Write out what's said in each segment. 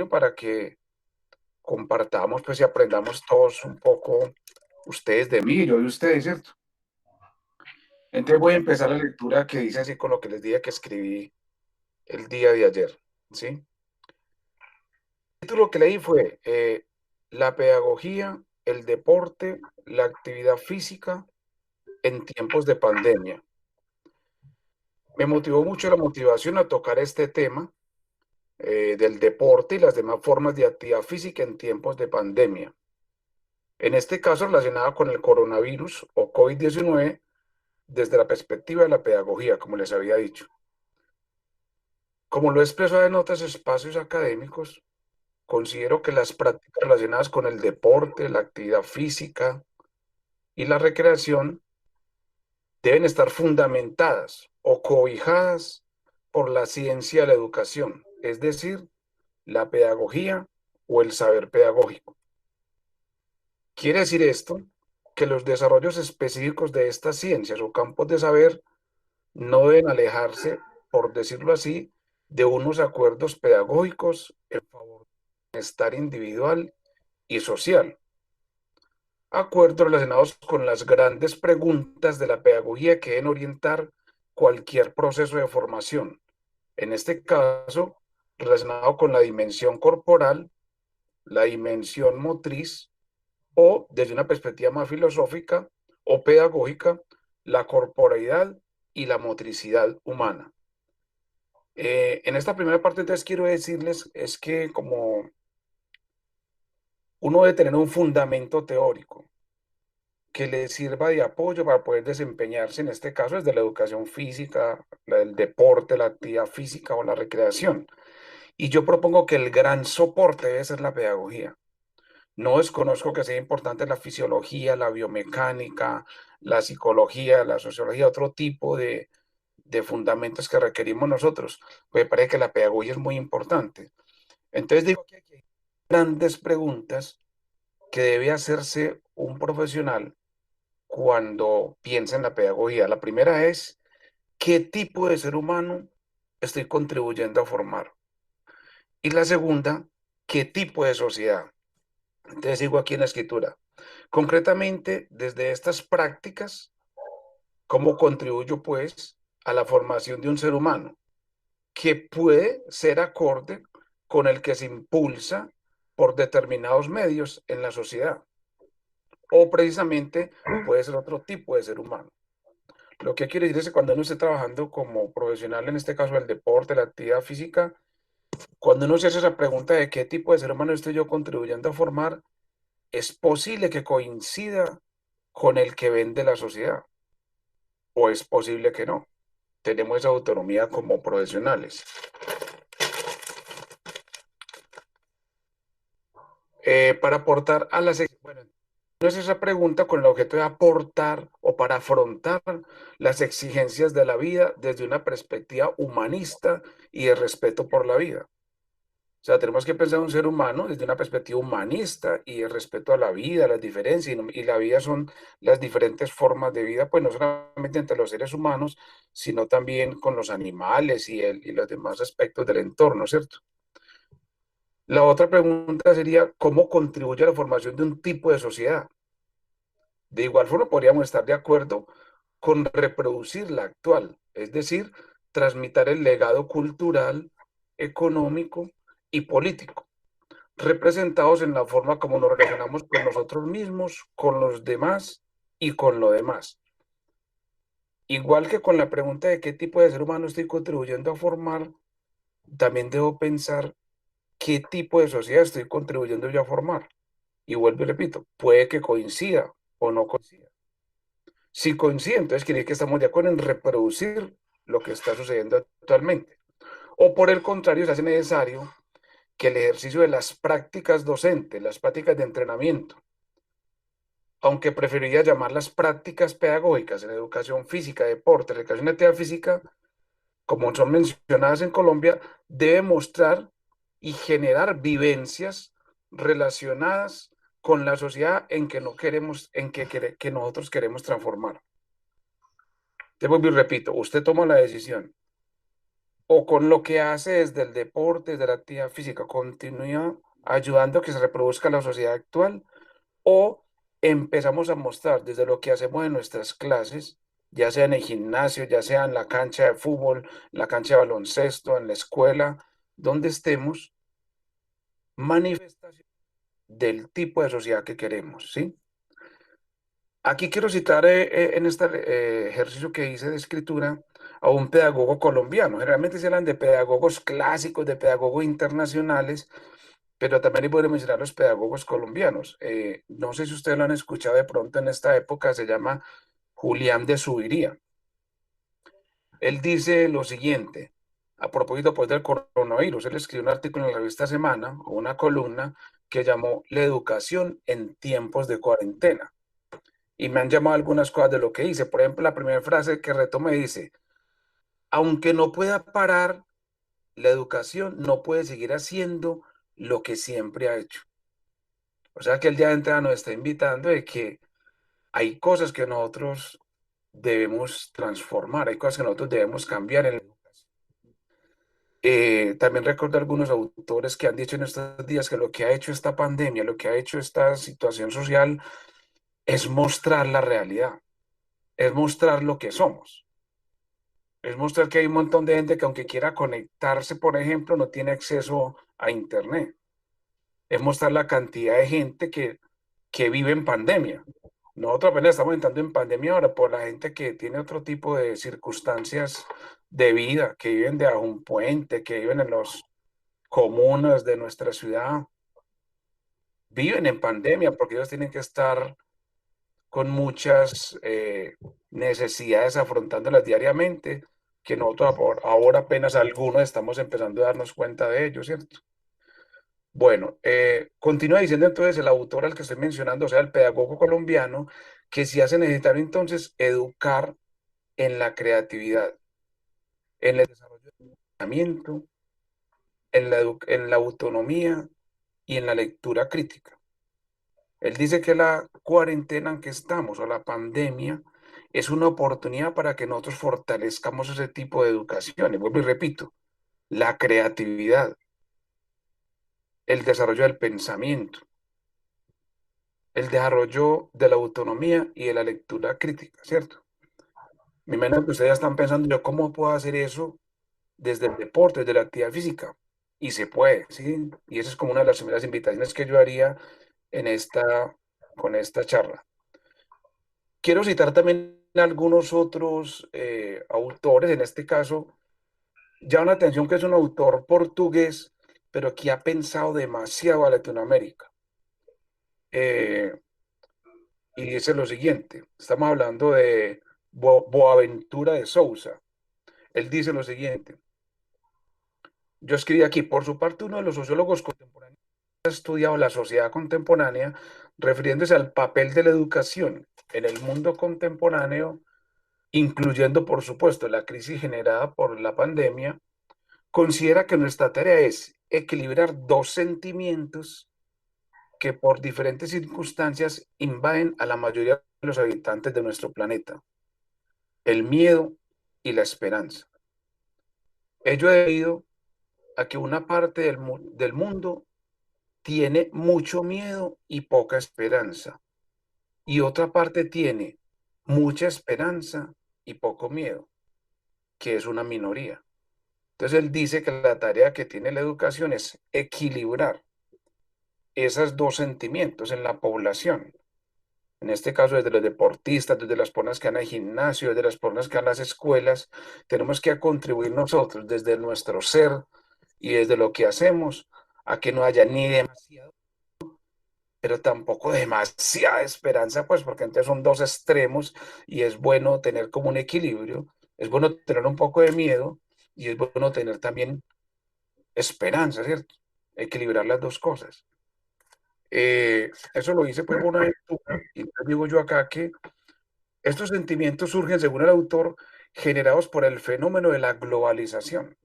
para que compartamos pues y aprendamos todos un poco, ustedes de mí, yo de ustedes, ¿cierto? Entonces voy a empezar la lectura que dice así con lo que les dije que escribí el día de ayer, ¿sí? El título que leí fue La pedagogía, el deporte, la actividad física en tiempos de pandemia. Me motivó mucho la motivación a tocar este tema del deporte y las demás formas de actividad física en tiempos de pandemia. En este caso, relacionada con el coronavirus o COVID-19 desde la perspectiva de la pedagogía, como les había dicho. Como lo he expresado en otros espacios académicos, considero que las prácticas relacionadas con el deporte, la actividad física y la recreación deben estar fundamentadas o cobijadas por la ciencia de la educación, es decir, la pedagogía o el saber pedagógico. Quiere decir esto que los desarrollos específicos de estas ciencias o campos de saber no deben alejarse, por decirlo así, de unos acuerdos pedagógicos en favor del bienestar individual y social. Acuerdos relacionados con las grandes preguntas de la pedagogía que deben orientar cualquier proceso de formación. En este caso, relacionado con la dimensión corporal, la dimensión motriz o, desde una perspectiva más filosófica o pedagógica, la corporalidad y la motricidad humana. En esta primera parte, entonces, quiero decirles es que como uno debe tener un fundamento teórico que le sirva de apoyo para poder desempeñarse, en este caso, desde la educación física, el deporte, la actividad física o la recreación. Y yo propongo que el gran soporte debe ser la pedagogía. No desconozco que sea importante la fisiología, la biomecánica, la psicología, la sociología, otro tipo de fundamentos que requerimos nosotros. Me parece que la pedagogía es muy importante. Entonces digo que aquí hay grandes preguntas que debe hacerse un profesional cuando piensa en la pedagogía. La primera es, ¿qué tipo de ser humano estoy contribuyendo a formar? Y la segunda, ¿qué tipo de sociedad? Entonces digo aquí en la escritura, concretamente desde estas prácticas, ¿cómo contribuyo pues a la formación de un ser humano que puede ser acorde con el que se impulsa por determinados medios en la sociedad? O precisamente puede ser otro tipo de ser humano. Lo que quiere decir es que cuando uno esté trabajando como profesional, en este caso el deporte, la actividad física, cuando uno se hace esa pregunta de qué tipo de ser humano estoy yo contribuyendo a formar, es posible que coincida con el que vende la sociedad o es posible que no. Tenemos esa autonomía como profesionales. Para aportar a las... Bueno, no es esa pregunta con el objeto de aportar o para afrontar las exigencias de la vida desde una perspectiva humanista y de respeto por la vida. O sea, tenemos que pensar en un ser humano desde una perspectiva humanista y de respeto a la vida, a las diferencias, y la vida son las diferentes formas de vida, pues no solamente entre los seres humanos, sino también con los animales y los demás aspectos del entorno, ¿cierto? La otra pregunta sería, ¿cómo contribuye a la formación de un tipo de sociedad? De igual forma, podríamos estar de acuerdo con reproducir la actual, es decir, transmitir el legado cultural, económico y político, representados en la forma como nos relacionamos con nosotros mismos, con los demás y con lo demás. Igual que con la pregunta de qué tipo de ser humano estoy contribuyendo a formar, también debo pensar qué tipo de sociedad estoy contribuyendo yo a formar. Y vuelvo y repito, puede que coincida o no coincida. Si coincide, entonces quiere decir que estamos de acuerdo en reproducir lo que está sucediendo actualmente. O por el contrario, se hace necesario que el ejercicio de las prácticas docentes, las prácticas de entrenamiento, aunque preferiría llamarlas prácticas pedagógicas en educación física, deporte, recreación y actividad física, como son mencionadas en Colombia, debe mostrar y generar vivencias relacionadas con la sociedad en que no queremos, que nosotros queremos transformar. Te vuelvo y repito, usted toma la decisión o con lo que hace desde el deporte, desde la actividad física, continúa ayudando a que se reproduzca la sociedad actual, o empezamos a mostrar desde lo que hacemos en nuestras clases, ya sea en el gimnasio, ya sea en la cancha de fútbol, la cancha de baloncesto, en la escuela, donde estemos, manifestación del tipo de sociedad que queremos, ¿sí? Aquí quiero citar en este ejercicio que hice de escritura a un pedagogo colombiano. Generalmente se hablan de pedagogos clásicos, de pedagogos internacionales, pero también podemos mencionar los pedagogos colombianos. No sé si ustedes lo han escuchado de pronto en esta época, se llama Julián de Subiría. Él dice lo siguiente, a propósito pues, del coronavirus, él escribió un artículo en la revista Semana, o una columna, que llamó La educación en tiempos de cuarentena. Y me han llamado algunas cosas de lo que dice. Por ejemplo, la primera frase que retome dice, aunque no pueda parar, la educación no puede seguir haciendo lo que siempre ha hecho. O sea que el día de entrada nos está invitando de que hay cosas que nosotros debemos transformar, hay cosas que nosotros debemos cambiar en la educación. También recuerdo algunos autores que han dicho en estos días que lo que ha hecho esta pandemia, lo que ha hecho esta situación social es mostrar la realidad, es mostrar lo que somos. Es mostrar que hay un montón de gente que aunque quiera conectarse, por ejemplo, no tiene acceso a Internet. Es mostrar la cantidad de gente que vive en pandemia. Nosotros apenas estamos entrando en pandemia ahora por la gente que tiene otro tipo de circunstancias de vida, que viven debajo de un puente, que viven en las comunas de nuestra ciudad, viven en pandemia porque ellos tienen que estar con muchas necesidades afrontándolas diariamente, que nosotros ahora apenas algunos estamos empezando a darnos cuenta de ello, ¿cierto? Bueno, continúa diciendo entonces el autor al que estoy mencionando, o sea, el pedagogo colombiano, que sí hace necesario entonces educar en la creatividad, en el desarrollo del pensamiento, en la autonomía y en la lectura crítica. Él dice que la cuarentena en que estamos o la pandemia es una oportunidad para que nosotros fortalezcamos ese tipo de educación. Y vuelvo y repito, la creatividad, el desarrollo del pensamiento, el desarrollo de la autonomía y de la lectura crítica, ¿cierto? Me imagino que ustedes ya están pensando, yo, ¿cómo puedo hacer eso desde el deporte, desde la actividad física? Y se puede, ¿sí? Y esa es como una de las primeras invitaciones que yo haría en con esta charla. Quiero citar también algunos otros autores, en este caso, llama la atención que es un autor portugués, pero que ha pensado demasiado a Latinoamérica. Eh, y dice lo siguiente, estamos hablando de Boaventura de Sousa. Él dice lo siguiente, yo escribí aquí, por su parte, uno de los sociólogos contemporáneos ha estudiado la sociedad contemporánea, refiriéndose al papel de la educación en el mundo contemporáneo, incluyendo, por supuesto, la crisis generada por la pandemia, considera que nuestra tarea es equilibrar dos sentimientos que por diferentes circunstancias invaden a la mayoría de los habitantes de nuestro planeta, el miedo y la esperanza. Ello debido a que una parte del mundo tiene mucho miedo y poca esperanza, y otra parte tiene mucha esperanza y poco miedo, que es una minoría. Entonces él dice que la tarea que tiene la educación es equilibrar esos dos sentimientos en la población. En este caso, desde los deportistas, desde las personas que van al gimnasio, desde las personas que van a las escuelas, tenemos que contribuir nosotros desde nuestro ser y desde lo que hacemos a que no haya ni demasiado, pero tampoco demasiada esperanza, pues porque entonces son dos extremos y es bueno tener como un equilibrio, es bueno tener un poco de miedo y es bueno tener también esperanza, ¿cierto? Equilibrar las dos cosas. Eso lo hice pues por una aventura y digo yo acá que estos sentimientos surgen, según el autor, generados por el fenómeno de la globalización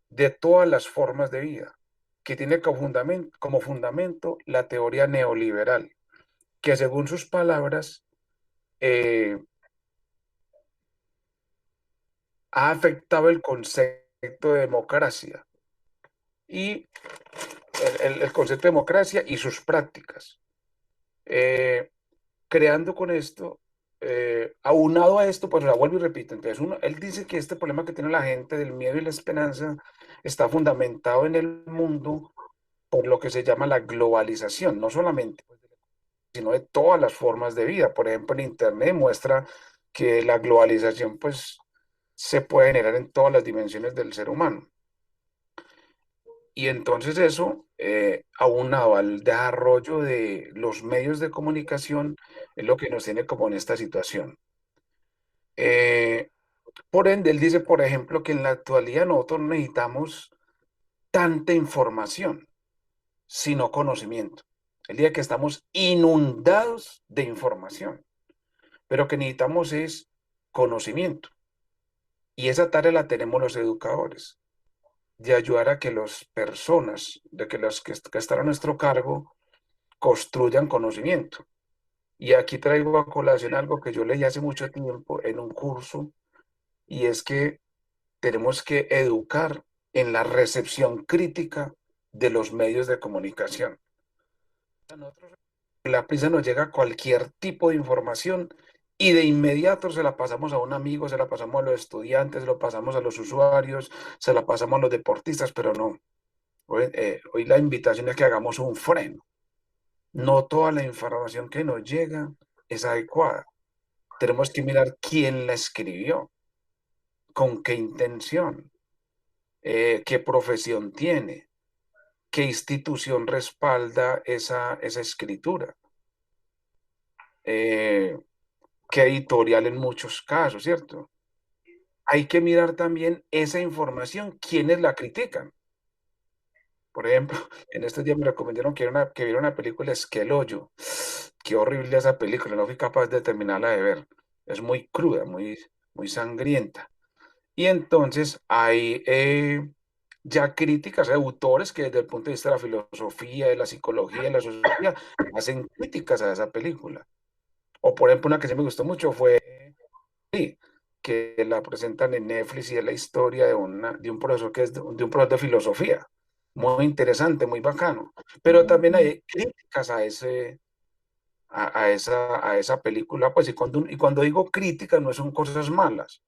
de todas las formas de vida, que tiene como fundamento la teoría neoliberal, que según sus palabras ha afectado el concepto concepto de democracia y el concepto de democracia y sus prácticas. Eh, Creando con esto, aunado a esto, pues la vuelvo y repito, entonces él dice que este problema que tiene la gente del miedo y la esperanza está fundamentado en el mundo por lo que se llama la globalización, no solamente, sino de todas las formas de vida. Por ejemplo, el Internet muestra que la globalización pues se puede generar en todas las dimensiones del ser humano. Y entonces eso, aunado al desarrollo de los medios de comunicación, es lo que nos tiene como en esta situación. Eh, por ende, él dice, por ejemplo, que en la actualidad nosotros no necesitamos tanta información, sino conocimiento. El día que estamos inundados de información, pero que necesitamos es conocimiento. Y esa tarea la tenemos los educadores, de ayudar a que las personas, de que los que están a nuestro cargo, construyan conocimiento. Y aquí traigo a colación algo que yo leí hace mucho tiempo en un curso, y es que tenemos que educar en la recepción crítica de los medios de comunicación. A nosotros la prisa nos llega cualquier tipo de información y de inmediato se la pasamos a un amigo, se la pasamos a los estudiantes, se lo pasamos a los usuarios, se la pasamos a los deportistas, pero no. Hoy la invitación es que hagamos un freno. No toda la información que nos llega es adecuada. Tenemos que mirar quién la escribió, con qué intención, qué profesión tiene, qué institución respalda esa escritura, eh, qué editorial en muchos casos, ¿cierto? Hay que mirar también esa información, quiénes la critican. Por ejemplo, en estos días me recomendaron que viera una película Esqueloyo. Qué horrible esa película, no fui capaz de terminarla de ver. Es muy cruda, muy sangrienta. Y entonces hay ya críticas, hay autores que desde el punto de vista de la filosofía, de la psicología, de la sociología, hacen críticas a esa película. O por ejemplo, una que sí me gustó mucho fue sí, que la presentan en Netflix y es la historia de un profesor que es de un profesor de filosofía. Muy interesante, muy bacano. Pero también hay críticas a esa película, pues, y cuando digo críticas no son cosas malas.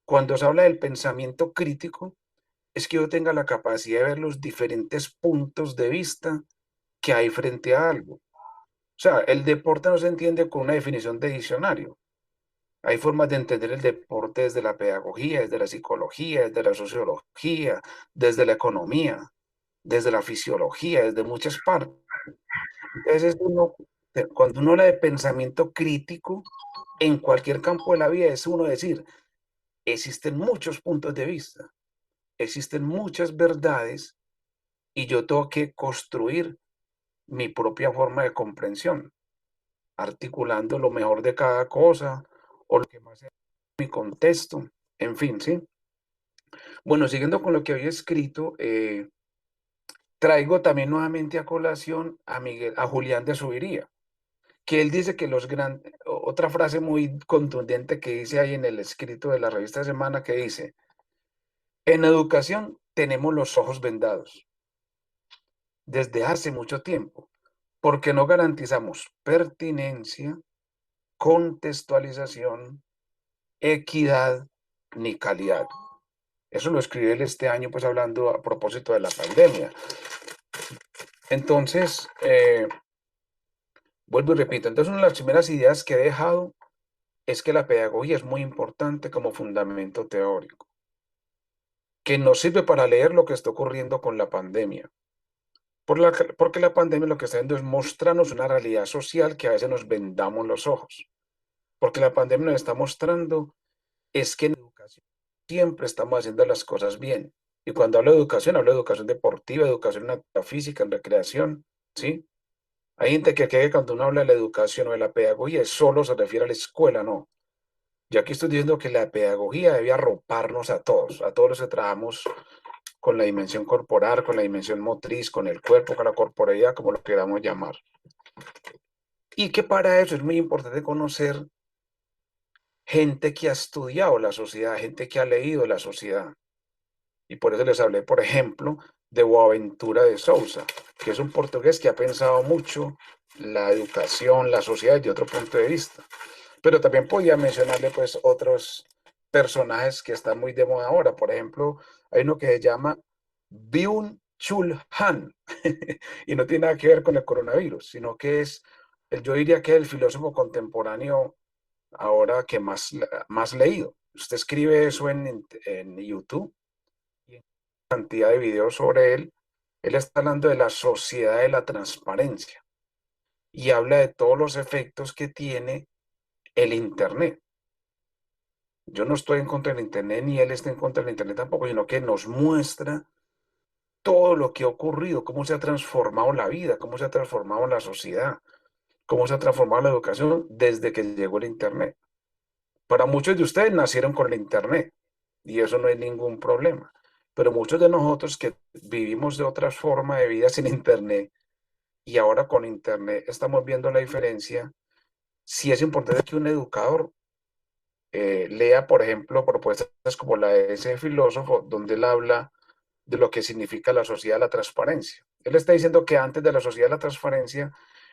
Cuando se habla del pensamiento crítico, es que yo tenga la capacidad de ver los diferentes puntos de vista que hay frente a algo. O sea, el deporte no se entiende con una definición de diccionario. Hay formas de entender el deporte desde la pedagogía, desde la psicología, desde la sociología, desde la economía, desde la fisiología, desde muchas partes. Entonces, cuando uno habla de pensamiento crítico, en cualquier campo de la vida es uno decir, existen muchos puntos de vista, existen muchas verdades y yo tengo que construir mi propia forma de comprensión, articulando lo mejor de cada cosa o lo que más sea mi contexto, en fin, ¿sí? Bueno, siguiendo con lo que había escrito, traigo también nuevamente a colación a Julián de Subiría, que él dice que otra frase muy contundente que dice ahí en el escrito de la revista Semana, que dice, en educación tenemos los ojos vendados desde hace mucho tiempo, porque no garantizamos pertinencia, contextualización, equidad ni calidad. Eso lo escribe él este año, pues hablando a propósito de la pandemia. Entonces, vuelvo y repito, entonces una de las primeras ideas que he dejado es que la pedagogía es muy importante como fundamento teórico, que nos sirve para leer lo que está ocurriendo con la pandemia. Porque la pandemia lo que está haciendo es mostrarnos una realidad social que a veces nos vendamos los ojos. Porque la pandemia nos está mostrando es que en educación siempre estamos haciendo las cosas bien. Y cuando hablo de educación deportiva, educación en actividad física, en recreación, ¿sí? Hay gente que cree que cuando uno habla de la educación o de la pedagogía, solo se refiere a la escuela, no. Yo aquí estoy diciendo que la pedagogía debe arroparnos a todos los que trabajamos con la dimensión corporal, con la dimensión motriz, con el cuerpo, con la corporeidad, como lo queramos llamar. Y que para eso es muy importante conocer gente que ha estudiado la sociedad, gente que ha leído la sociedad. Y por eso les hablé, por ejemplo, de Boaventura de Sousa, que es un portugués que ha pensado mucho la educación, la sociedad desde otro punto de vista. Pero también podía mencionarle pues otros personajes que están muy de moda ahora. Por ejemplo, hay uno que se llama Byung-Chul Han y no tiene nada que ver con el coronavirus, sino que es, yo diría que es el filósofo contemporáneo ahora que más leído. Usted escribe eso en YouTube y en cantidad de videos sobre él. Él está hablando de la sociedad de la transparencia y habla de todos los efectos que tiene el Internet. Yo no estoy en contra del Internet, ni él está en contra del Internet tampoco, sino que nos muestra todo lo que ha ocurrido, cómo se ha transformado la vida, cómo se ha transformado la sociedad, cómo se ha transformado la educación desde que llegó el Internet. Para muchos de ustedes nacieron con el Internet y eso no es ningún problema, pero muchos de nosotros que vivimos de otra forma de vida sin Internet y ahora con Internet estamos viendo la diferencia. Sí es importante que un educador lea, por ejemplo, propuestas como la de ese filósofo, donde él habla de lo que significa la sociedad de la transparencia. Él está diciendo que antes de la sociedad de la transparencia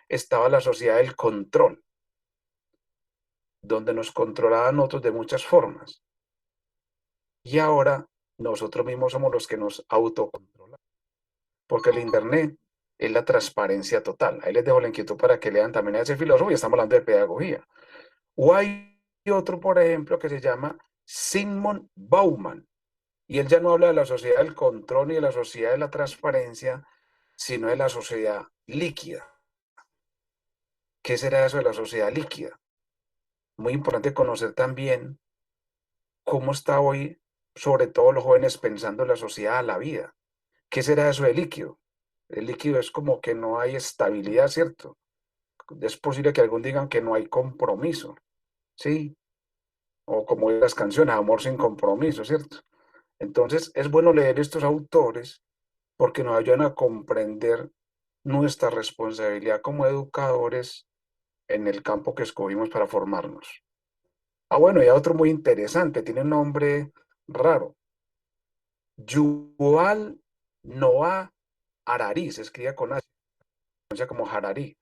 estaba la sociedad del control, donde nos controlaban otros de muchas formas. Y ahora nosotros mismos somos los que nos autocontrolamos, porque el Internet es la transparencia total. Ahí les dejo la inquietud para que lean también a ese filósofo y estamos hablando de pedagogía. O hay otro, por ejemplo, que se llama Sigmund Bauman. Y él ya no habla de la sociedad del control ni de la sociedad de la transparencia, sino de la sociedad líquida. ¿Qué será eso de la sociedad líquida? Muy importante conocer también cómo está hoy, sobre todo los jóvenes, pensando en la sociedad a la vida. ¿Qué será eso de líquido? El líquido es como que no hay estabilidad, ¿cierto? Es posible que algún digan que no hay compromiso, ¿sí? O como en las canciones, amor sin compromiso, ¿cierto? Entonces, es bueno leer estos autores porque nos ayudan a comprender nuestra responsabilidad como educadores en el campo que escogimos para formarnos. Ah, bueno, y hay otro muy interesante, tiene un nombre raro. Yuval Noah Harari, se escribe con H, pronuncia como Harari.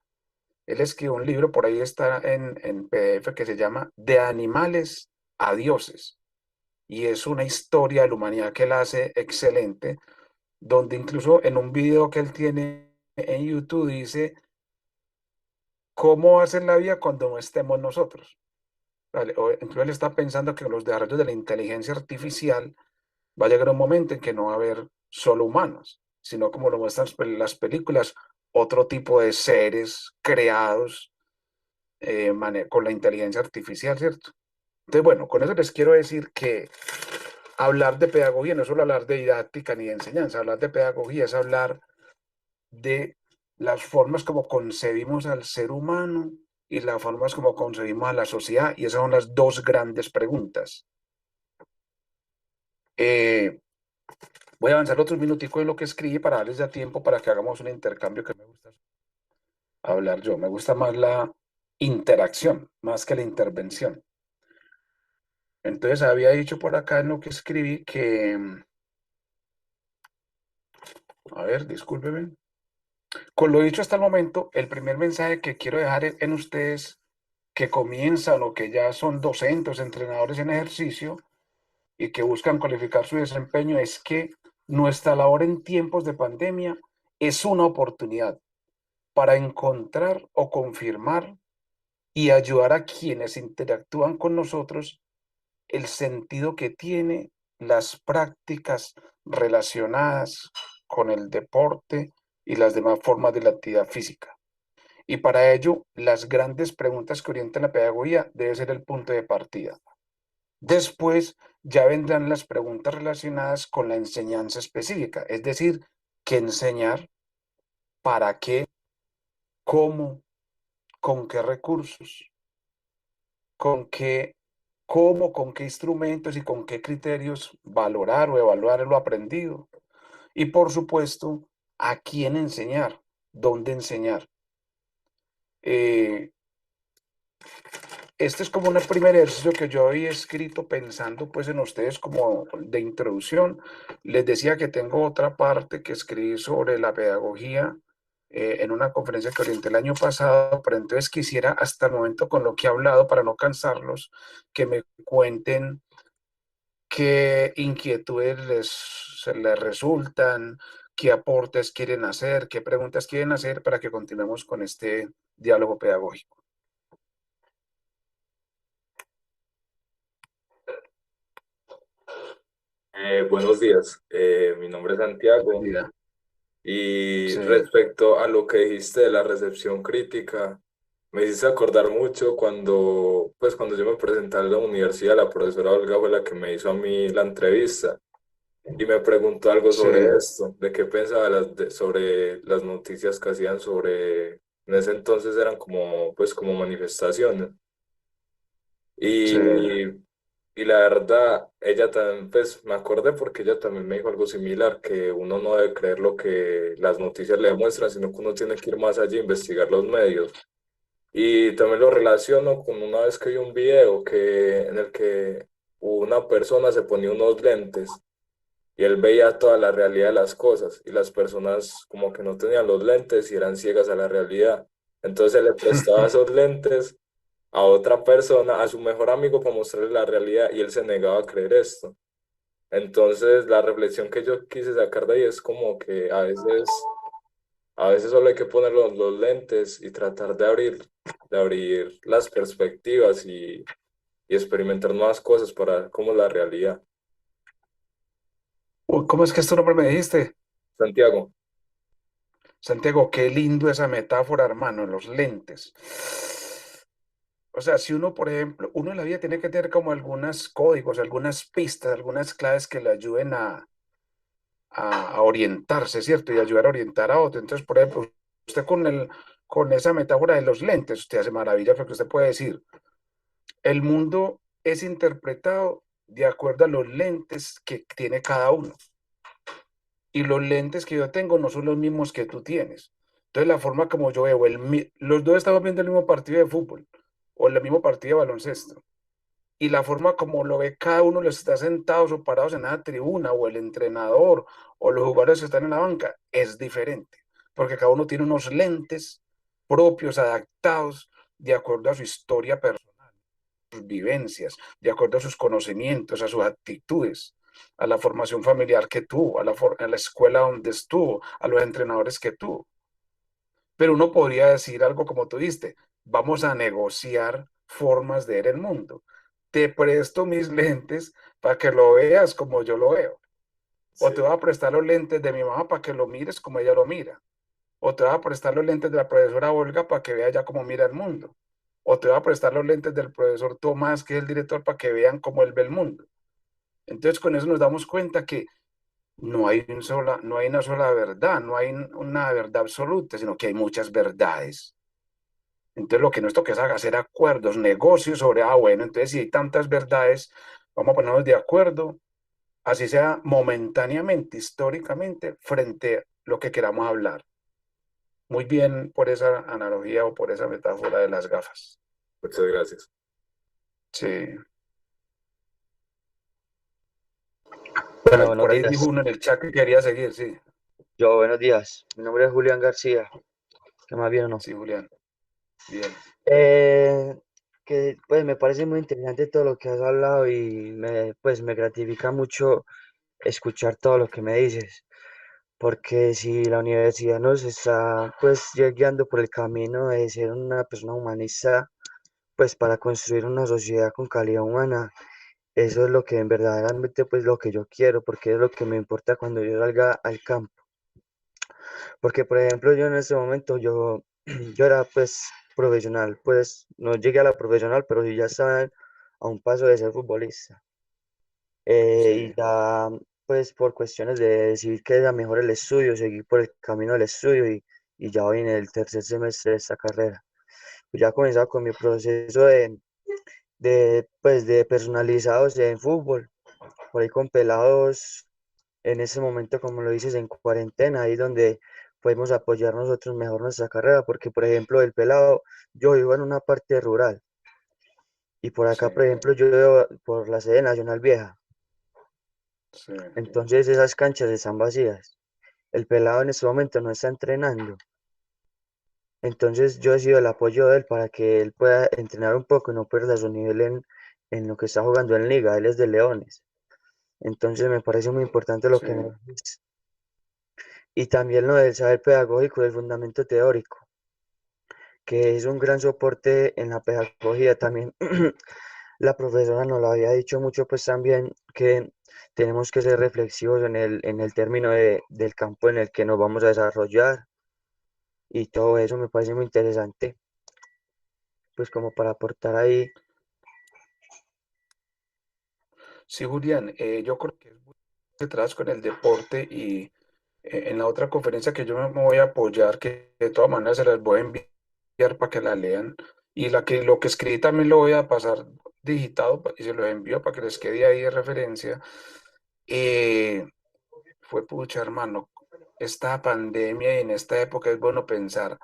Él escribió un libro, por ahí está en PDF, que se llama De animales a dioses. Y es una historia de la humanidad que él hace excelente, donde incluso en un video que él tiene en YouTube dice cómo va a ser la vida cuando no estemos nosotros. Vale, incluso él está pensando que con los desarrollos de la inteligencia artificial va a llegar un momento en que no va a haber solo humanos, sino como lo muestran las películas, otro tipo de seres creados con la inteligencia artificial, ¿cierto? Entonces, bueno, con eso les quiero decir que hablar de pedagogía no es solo hablar de didáctica ni de enseñanza, hablar de pedagogía es hablar de las formas como concebimos al ser humano y las formas como concebimos a la sociedad, y esas son las dos grandes preguntas. Eh, Voy a avanzar otros minuticos en lo que escribí para darles ya tiempo para que hagamos un intercambio que me gusta hablar yo. Me gusta más la interacción, más que la intervención. Entonces había dicho por acá en lo que escribí que, a ver, discúlpeme. Con lo dicho hasta el momento, el primer mensaje que quiero dejar en ustedes que comienzan o que ya son docentes, entrenadores en ejercicio y que buscan cualificar su desempeño es que nuestra labor en tiempos de pandemia es una oportunidad para encontrar o confirmar y ayudar a quienes interactúan con nosotros el sentido que tiene las prácticas relacionadas con el deporte y las demás formas de la actividad física. Y para ello, las grandes preguntas que orientan la pedagogía debe ser el punto de partida. Después ya vendrán las preguntas relacionadas con la enseñanza específica, es decir, qué enseñar, para qué, cómo, con qué recursos, con qué, cómo, con qué instrumentos y con qué criterios valorar o evaluar lo aprendido. Y por supuesto, a quién enseñar, dónde enseñar. Eh, este es como un primer ejercicio que yo había escrito pensando pues en ustedes como de introducción. Les decía que tengo otra parte que escribí sobre la pedagogía en una conferencia que orienté el año pasado, pero entonces quisiera hasta el momento con lo que he hablado, para no cansarlos, que me cuenten qué inquietudes les resultan, qué aportes quieren hacer, qué preguntas quieren hacer para que continuemos con este diálogo pedagógico. Buenos días, mi nombre es Santiago Mira, y sí, respecto a lo que dijiste de la recepción crítica, me hiciste acordar mucho cuando yo me presenté a la universidad, la profesora Olga fue la que me hizo a mí la entrevista y me preguntó algo sí, sobre esto, de qué pensaba sobre las noticias que hacían sobre, en ese entonces eran como manifestaciones. sí. Y, y la verdad, ella también, pues me acordé porque ella también me dijo algo similar, que uno no debe creer lo que las noticias le demuestran, sino que uno tiene que ir más allá e investigar los medios. Y también lo relaciono con una vez que vi un video en el que una persona se ponía unos lentes y él veía toda la realidad de las cosas y las personas como que no tenían los lentes y eran ciegas a la realidad. Entonces él le prestaba esos lentes a otra persona, a su mejor amigo, para mostrarle la realidad y él se negaba a creer esto. Entonces, la reflexión que yo quise sacar de ahí es como que a veces solo hay que poner los lentes y tratar de abrir las perspectivas y experimentar nuevas cosas para ver cómo es la realidad. Uy, ¿cómo es que tu nombre me dijiste? Santiago, Santiago, qué lindo esa metáfora, hermano, los lentes. O sea, si uno, por ejemplo, uno en la vida tiene que tener como algunos códigos, algunas pistas, algunas claves que le ayuden a orientarse, ¿cierto? Y ayudar a orientar a otro. Entonces, por ejemplo, usted con esa metáfora de los lentes, usted hace maravillas porque usted puede decir, el mundo es interpretado de acuerdo a los lentes que tiene cada uno. Y los lentes que yo tengo no son los mismos que tú tienes. Entonces, la forma como yo veo, los dos estamos viendo el mismo partido de fútbol o el mismo partido de baloncesto. Y la forma como lo ve cada uno, los está sentados o parados en la tribuna, o el entrenador, o los jugadores que están en la banca, es diferente. Porque cada uno tiene unos lentes propios, adaptados, de acuerdo a su historia personal, sus vivencias, de acuerdo a sus conocimientos, a sus actitudes, a la formación familiar que tuvo, a la escuela donde estuvo, a los entrenadores que tuvo. Pero uno podría decir algo como tú diste, vamos a negociar formas de ver el mundo. Te presto mis lentes para que lo veas como yo lo veo. O te sí, voy a prestar los lentes de mi mamá para que lo mires como ella lo mira. O te voy a prestar los lentes de la profesora Olga para que vea ya cómo mira el mundo. O te voy a prestar los lentes del profesor Tomás, que es el director, para que vean cómo él ve el mundo. Entonces, con eso nos damos cuenta que no hay una sola verdad, no hay una verdad absoluta, sino que hay muchas verdades. Entonces, lo que nos toca es hacer acuerdos, negocios sobre, bueno, entonces si hay tantas verdades, vamos a ponernos de acuerdo, así sea momentáneamente, históricamente, frente a lo que queramos hablar. Muy bien por esa analogía o por esa metáfora de las gafas. muchas gracias. Sí. Bueno, buenos Por ahí dijo días. uno en el chat que quería seguir, sí. Yo, buenos días. Mi nombre es Julián García. ¿Qué más bien o no? Sí, Julián. Bien. Eh, que pues me parece muy interesante todo lo que has hablado y me gratifica mucho escuchar todo lo que me dices. Porque si la universidad nos está pues guiando por el camino de ser una persona humanista, pues para construir una sociedad con calidad humana, eso es lo que en verdaderamente pues lo que yo quiero, porque es lo que me importa cuando yo salga al campo. Porque, por ejemplo, yo en este momento, yo era pues profesional, pues no llegué a la profesional, pero sí ya estaba a un paso de ser futbolista. Y Sí. ya, pues por cuestiones de decidir que era mejor el estudio, seguir por el camino del estudio y ya voy en el tercer semestre de esta carrera. Pues ya he comenzado con mi proceso de personalizados en fútbol, por ahí con pelados en ese momento, como lo dices, en cuarentena, ahí donde podemos apoyar nosotros mejor nuestra carrera, porque por ejemplo, el pelado, yo vivo en una parte rural Y por sí, acá, por ejemplo, yo veo por la sede Nacional Vieja. sí, Entonces esas canchas están vacías. El pelado en este momento no está entrenando. Entonces yo he sido el apoyo de él para que él pueda entrenar un poco y no pierda su nivel en lo que está jugando en Liga. Él es de Leones. Entonces me parece muy importante lo sí. que me dices. Y también lo del saber pedagógico, del fundamento teórico, que es un gran soporte en la pedagogía. También la profesora nos lo había dicho mucho, pues también que tenemos que ser reflexivos en el término del campo en el que nos vamos a desarrollar y todo eso me parece muy interesante, pues como para aportar ahí. Sí, Julián, yo creo que es muy detrás con el deporte y en la otra conferencia que yo me voy a apoyar, que de todas maneras se las voy a enviar para que la lean, y lo que escribí también lo voy a pasar digitado y se lo envío para que les quede ahí de referencia. eh, Fue pucha, hermano, esta pandemia y en esta época es bueno pensar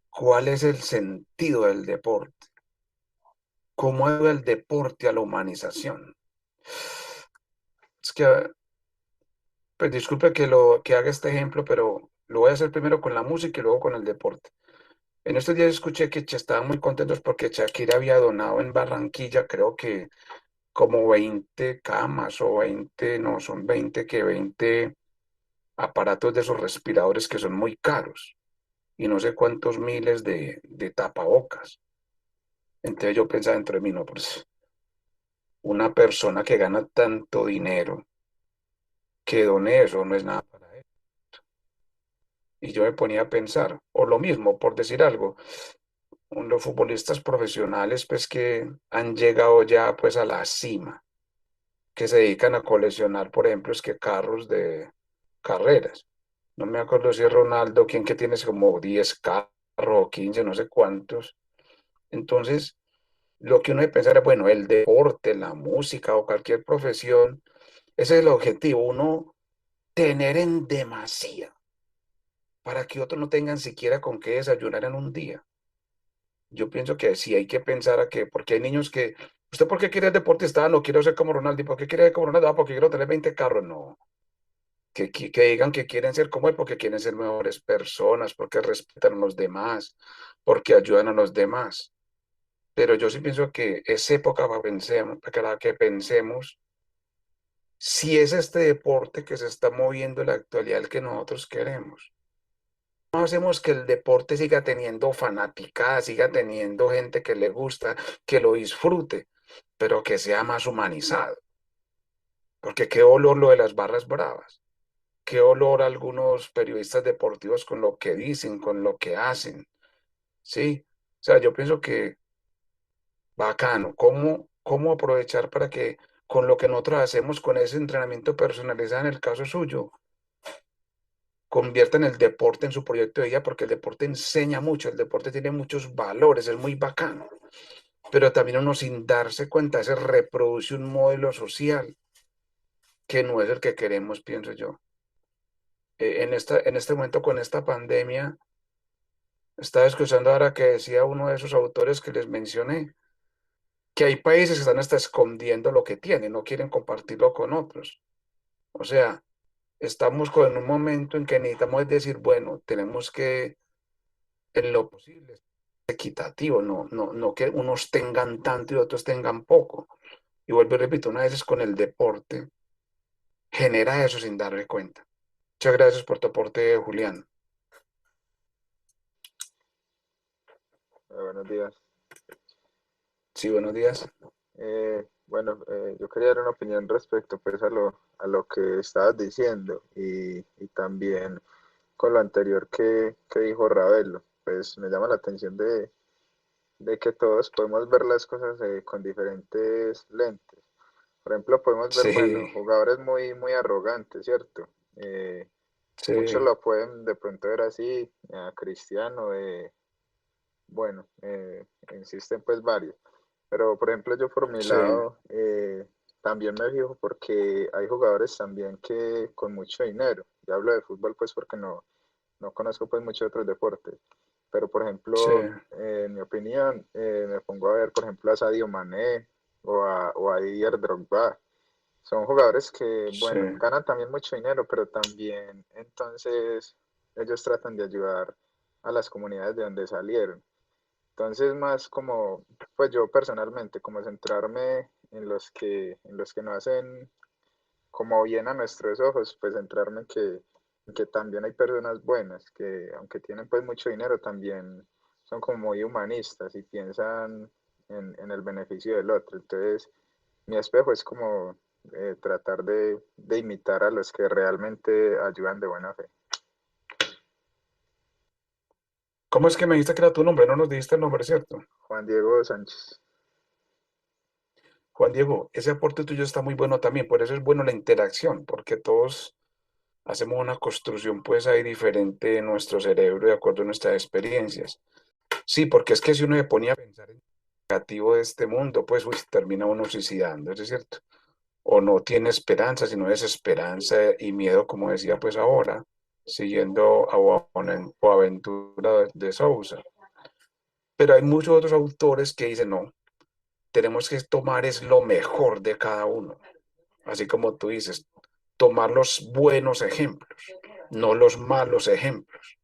cuál es el sentido del deporte, cómo ayuda el deporte a la humanización. Es que pues disculpe que haga este ejemplo, pero lo voy a hacer primero con la música y luego con el deporte. En estos días escuché que estaban muy contentos porque Shakira había donado en Barranquilla, creo que como 20 camas o 20, no, son 20 aparatos de esos respiradores que son muy caros y no sé cuántos miles de tapabocas. Entonces yo pensaba dentro de mí, no, pues una persona que gana tanto dinero que done eso no es nada para él. Y yo me ponía a pensar, o lo mismo, por decir algo, los futbolistas profesionales pues que han llegado ya pues a la cima, que se dedican a coleccionar, por ejemplo, es que carros de carreras. No me acuerdo si es Ronaldo, quien que tiene como 10 carros o 15, no sé cuántos. Entonces, lo que uno debe pensar es, bueno, el deporte, la música o cualquier profesión, ese es el objetivo, uno tener en demasía para que otros no tengan siquiera con qué desayunar en un día. Yo pienso que sí hay que pensar a que, porque hay niños que, ¿usted por qué quiere ser deportista? Ah, no quiero ser como Ronaldo. ¿Y por qué quiere ser como Ronaldo? Ah, porque quiero tener 20 carros. No, que digan que quieren ser como él porque quieren ser mejores personas, porque respetan a los demás, porque ayudan a los demás. Pero yo sí pienso que es época para que pensemos si es este deporte que se está moviendo en la actualidad el que nosotros queremos. No hacemos que el deporte siga teniendo fanaticada, siga teniendo gente que le gusta, que lo disfrute, pero que sea más humanizado. Porque qué olor lo de las barras bravas, qué olor algunos periodistas deportivos con lo que dicen, con lo que hacen. Sí, o sea, yo pienso que bacano, cómo aprovechar para que con lo que nosotros hacemos con ese entrenamiento personalizado en el caso suyo, conviertan el deporte en su proyecto de vida, porque el deporte enseña mucho, el deporte tiene muchos valores, es muy bacano, pero también uno sin darse cuenta se reproduce un modelo social que no es el que queremos, pienso yo. En este momento con esta pandemia, estaba escuchando ahora que decía uno de esos autores que les mencioné, que hay países que están hasta escondiendo lo que tienen, no quieren compartirlo con otros. O sea, estamos en un momento en que necesitamos decir, bueno, tenemos que, en lo posible, equitativo, no que unos tengan tanto y otros tengan poco. Y vuelvo y repito, una vez es con el deporte, genera eso sin darle cuenta. Muchas gracias por tu aporte, Julián. Buenos días. Sí, buenos días. Bueno, yo quería dar una opinión respecto pues a lo que estabas diciendo y también con lo anterior que dijo Ravelo. Pues me llama la atención de que todos podemos ver las cosas con diferentes lentes. Por ejemplo, podemos ver, Sí, bueno, jugadores muy arrogantes, ¿cierto? Eh, Muchos sí, lo pueden de pronto ver así, a Cristiano, bueno, existen pues varios. Pero por ejemplo yo por mi sí, lado también me fijo porque hay jugadores también que con mucho dinero, ya hablo de fútbol pues porque no conozco pues muchos otros deportes, pero por Sí, ejemplo, en mi opinión, me pongo a ver, por ejemplo, a Sadio Mané o a Didier Drogba. Son jugadores que, sí. bueno, ganan también mucho dinero, pero también entonces ellos tratan de ayudar a las comunidades de donde salieron. Entonces, más como, pues yo personalmente, como centrarme en los que no hacen como bien a nuestros ojos, pues centrarme en que también hay personas buenas, que aunque tienen pues mucho dinero, también son como muy humanistas y piensan en el beneficio del otro. Entonces, mi espejo es como tratar de imitar a los que realmente ayudan de buena fe. ¿Cómo es que me dijiste que era tu nombre? No nos dijiste el nombre, ¿cierto? Juan Diego Sánchez. Juan Diego, ese aporte tuyo está muy bueno también, por eso es bueno la interacción, porque todos hacemos una construcción pues ahí diferente en nuestro cerebro de acuerdo a nuestras experiencias. Sí, porque es que si uno se ponía a pensar en lo negativo de este mundo, pues uy, termina uno suicidando, ¿es cierto? O no tiene esperanza, sino desesperanza y miedo, como decía pues ahora, siguiendo a Boaventura de Sousa. Pero hay muchos otros autores que dicen, no, tenemos que tomar es lo mejor de cada uno, así como tú dices, tomar los buenos ejemplos, no los malos ejemplos.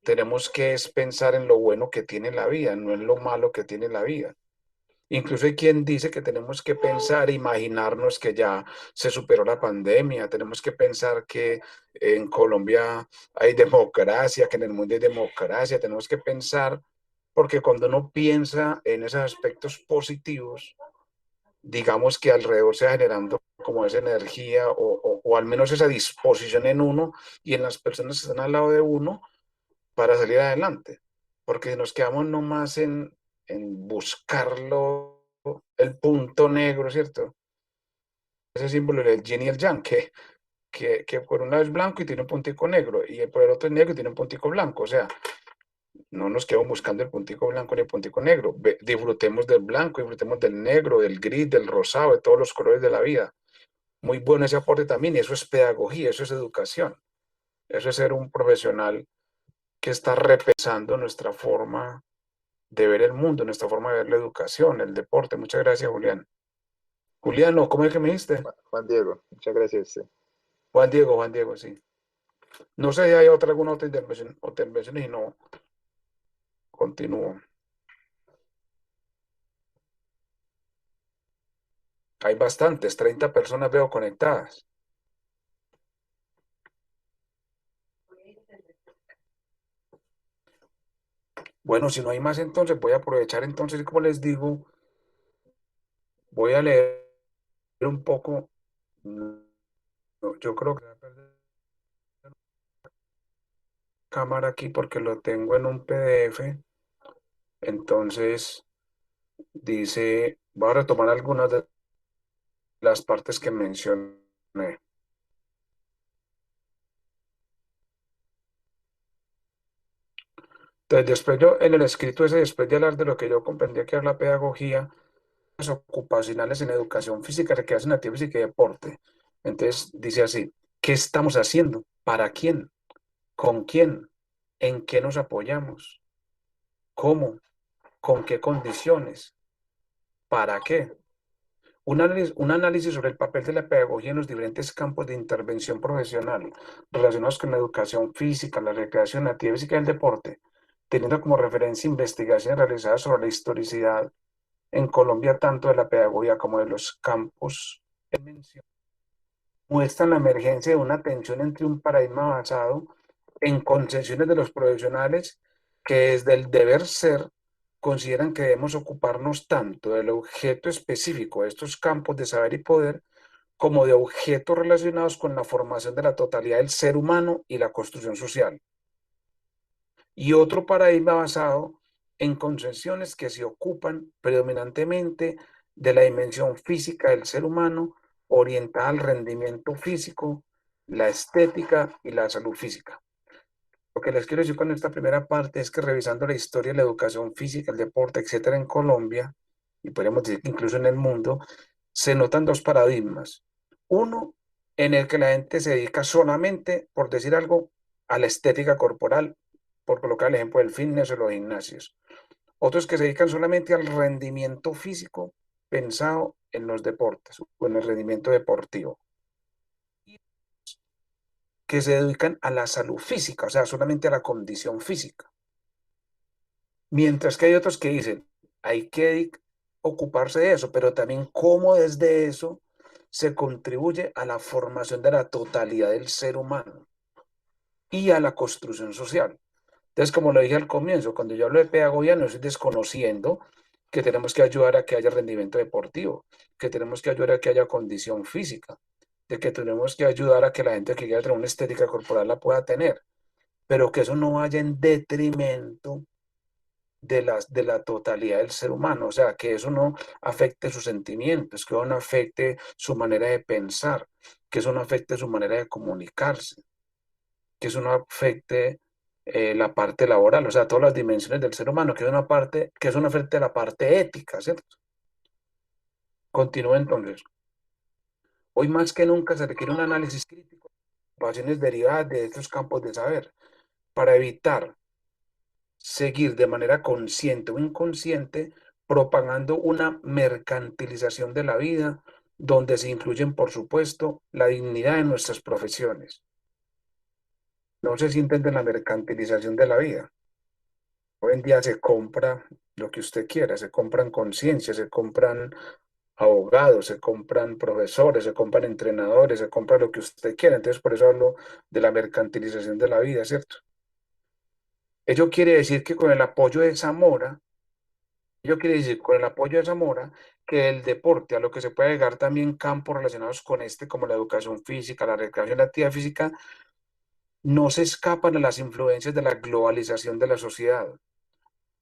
Tenemos que es pensar en lo bueno que tiene la vida, no en lo malo que tiene la vida. Incluso hay quien dice que tenemos que pensar, imaginarnos que ya se superó la pandemia, tenemos que pensar que en Colombia hay democracia, que en el mundo hay democracia, tenemos que pensar, porque cuando uno piensa en esos aspectos positivos, digamos que alrededor se va generando como esa energía o al menos esa disposición en uno y en las personas que están al lado de uno para salir adelante, porque nos quedamos nomás en buscarlo, el punto negro, ¿cierto? Ese símbolo del yin y el yang, que por un lado es blanco y tiene un puntico negro, y por el otro es negro y tiene un puntico blanco, o sea, no nos quedemos buscando el puntico blanco ni el puntico negro, disfrutemos del blanco, disfrutemos del negro, del gris, del rosado, de todos los colores de la vida. Muy bueno ese aporte también, y eso es pedagogía, eso es educación, eso es ser un profesional que está repensando nuestra forma de ver el mundo, nuestra forma de ver la educación, el deporte. Muchas gracias, Julián. Julián, no, ¿cómo es que me dijiste? Juan Diego, muchas gracias. Sí. Juan Diego, sí. No sé si hay alguna otra intervención y no, continúo. Hay bastantes, 30 personas veo conectadas. Bueno, si no hay más, entonces voy a aprovechar, entonces, como les digo, voy a leer un poco. Yo creo que voy a perder la cámara aquí porque lo tengo en un PDF. Entonces, dice, voy a retomar algunas de las partes que mencioné. Entonces, después yo, en el escrito ese, después de hablar de lo que yo comprendía que era la pedagogía, las ocupacionales en educación física, recreación activa física y deporte. Entonces, dice así, ¿qué estamos haciendo? ¿Para quién? ¿Con quién? ¿En qué nos apoyamos? ¿Cómo? ¿Con qué condiciones? ¿Para qué? Un análisis sobre el papel de la pedagogía en los diferentes campos de intervención profesional relacionados con la educación física, la recreación, la actividad física y el deporte, teniendo como referencia investigaciones realizadas sobre la historicidad en Colombia, tanto de la pedagogía como de los campos en mención, muestran la emergencia de una tensión entre un paradigma basado en concepciones de los profesionales que desde el deber ser consideran que debemos ocuparnos tanto del objeto específico de estos campos de saber y poder como de objetos relacionados con la formación de la totalidad del ser humano y la construcción social. Y otro paradigma basado en concepciones que se ocupan predominantemente de la dimensión física del ser humano, orientada al rendimiento físico, la estética y la salud física. Lo que les quiero decir con esta primera parte es que revisando la historia de la educación física, el deporte, etcétera, en Colombia, y podríamos decir que incluso en el mundo, se notan dos paradigmas. Uno, en el que la gente se dedica solamente, por decir algo, a la estética corporal por colocar el ejemplo del fitness o los gimnasios. Otros que se dedican solamente al rendimiento físico pensado en los deportes o en el rendimiento deportivo. Que se dedican a la salud física, o sea, solamente a la condición física. Mientras que hay otros que dicen, hay que ocuparse de eso, pero también cómo desde eso se contribuye a la formación de la totalidad del ser humano y a la construcción social. Entonces, como lo dije al comienzo, cuando yo hablo de pedagogía, no estoy desconociendo que tenemos que ayudar a que haya rendimiento deportivo, que tenemos que ayudar a que haya condición física, de que tenemos que ayudar a que la gente que quiera tener una estética corporal la pueda tener, pero que eso no vaya en detrimento de la totalidad del ser humano, o sea, que eso no afecte sus sentimientos, que eso no afecte su manera de pensar, que eso no afecte su manera de comunicarse, que eso no afecte la parte laboral, o sea, todas las dimensiones del ser humano, que es una parte, que eso no afecte la parte ética, ¿cierto? Continúo entonces. Hoy más que nunca se requiere un análisis crítico de pasiones derivadas de estos campos de saber para evitar seguir de manera consciente o inconsciente propagando una mercantilización de la vida donde se incluyen, por supuesto, la dignidad de nuestras profesiones. No sé si entienden la mercantilización de la vida. Hoy en día se compra lo que usted quiera, se compran conciencia, se compran abogados, se compran profesores, se compran entrenadores, se compra lo que usted quiera. Entonces, por eso hablo de la mercantilización de la vida, ¿cierto? Ello quiere decir que con el apoyo de Zamora, que el deporte, a lo que se puede agregar también campos relacionados con este, como la educación física, la recreación y la actividad física, no se escapan a las influencias de la globalización de la sociedad,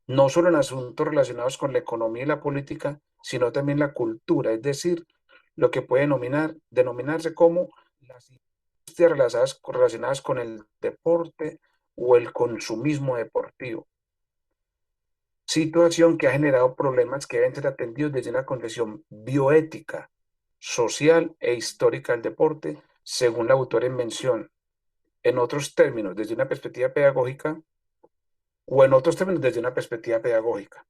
no solo en asuntos relacionados con la economía y la política, sino también la cultura, es decir, lo que puede denominarse como las industrias relacionadas con el deporte o el consumismo deportivo. Situación que ha generado problemas que deben ser atendidos desde una condición bioética, social e histórica del deporte, según la autora en mención. En otros términos, desde una perspectiva pedagógica, o en otros términos, desde una perspectiva pedagógica.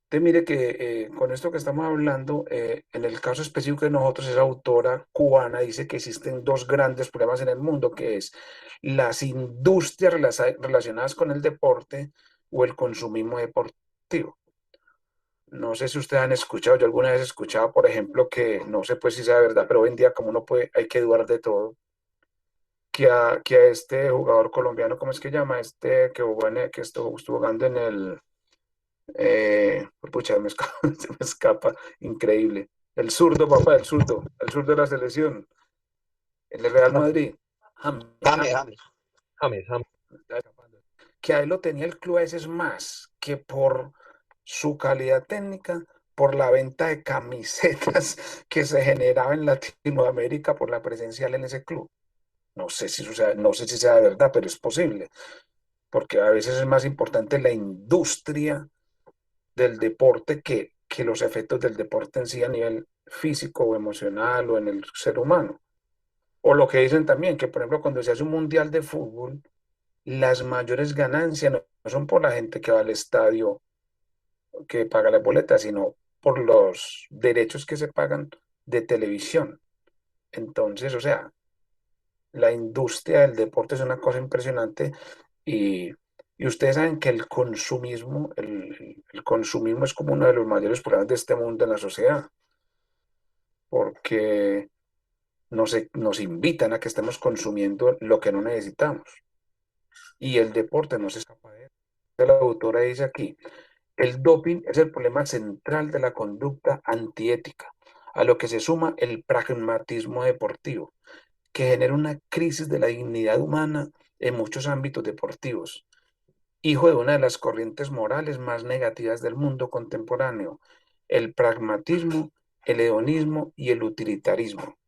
Entonces, mire que con esto que estamos hablando, en el caso específico de nosotros, esa autora cubana dice que existen dos grandes problemas en el mundo, que es las industrias relacionadas con el deporte o el consumismo deportivo. No sé si ustedes han escuchado, yo alguna vez he escuchado, por ejemplo, que no sé pues si sea verdad, pero hoy en día como uno puede, hay que dudar de todo, que a este jugador colombiano, ¿cómo es que llama? Este que jugó que estuvo jugando en el, pucha, se me escapa, increíble. El zurdo, papá, el zurdo de la selección, el Real Madrid, James, James. James. que a él lo tenía el club a veces más que por su calidad técnica, por la venta de camisetas que se generaba en Latinoamérica por la presencia de él en ese club. No sé si sea, no sé si sea verdad, pero es posible, porque a veces es más importante la industria del deporte que los efectos del deporte en sí a nivel físico o emocional o en el ser humano. O lo que dicen también, que por ejemplo cuando se hace un mundial de fútbol, las mayores ganancias no son por la gente que va al estadio, que paga la boleta, sino por los derechos que se pagan de televisión. Entonces, o sea, la industria del deporte es una cosa impresionante y, y ustedes saben que el consumismo, el consumismo es como uno de los mayores problemas de este mundo en la sociedad, porque nos invitan a que estemos consumiendo lo que no necesitamos y el deporte no se escapa de eso. La autora dice aquí, el doping es el problema central de la conducta antiética, a lo que se suma el pragmatismo deportivo, que genera una crisis de la dignidad humana en muchos ámbitos deportivos, hijo de una de las corrientes morales más negativas del mundo contemporáneo, el pragmatismo, el hedonismo y el utilitarismo.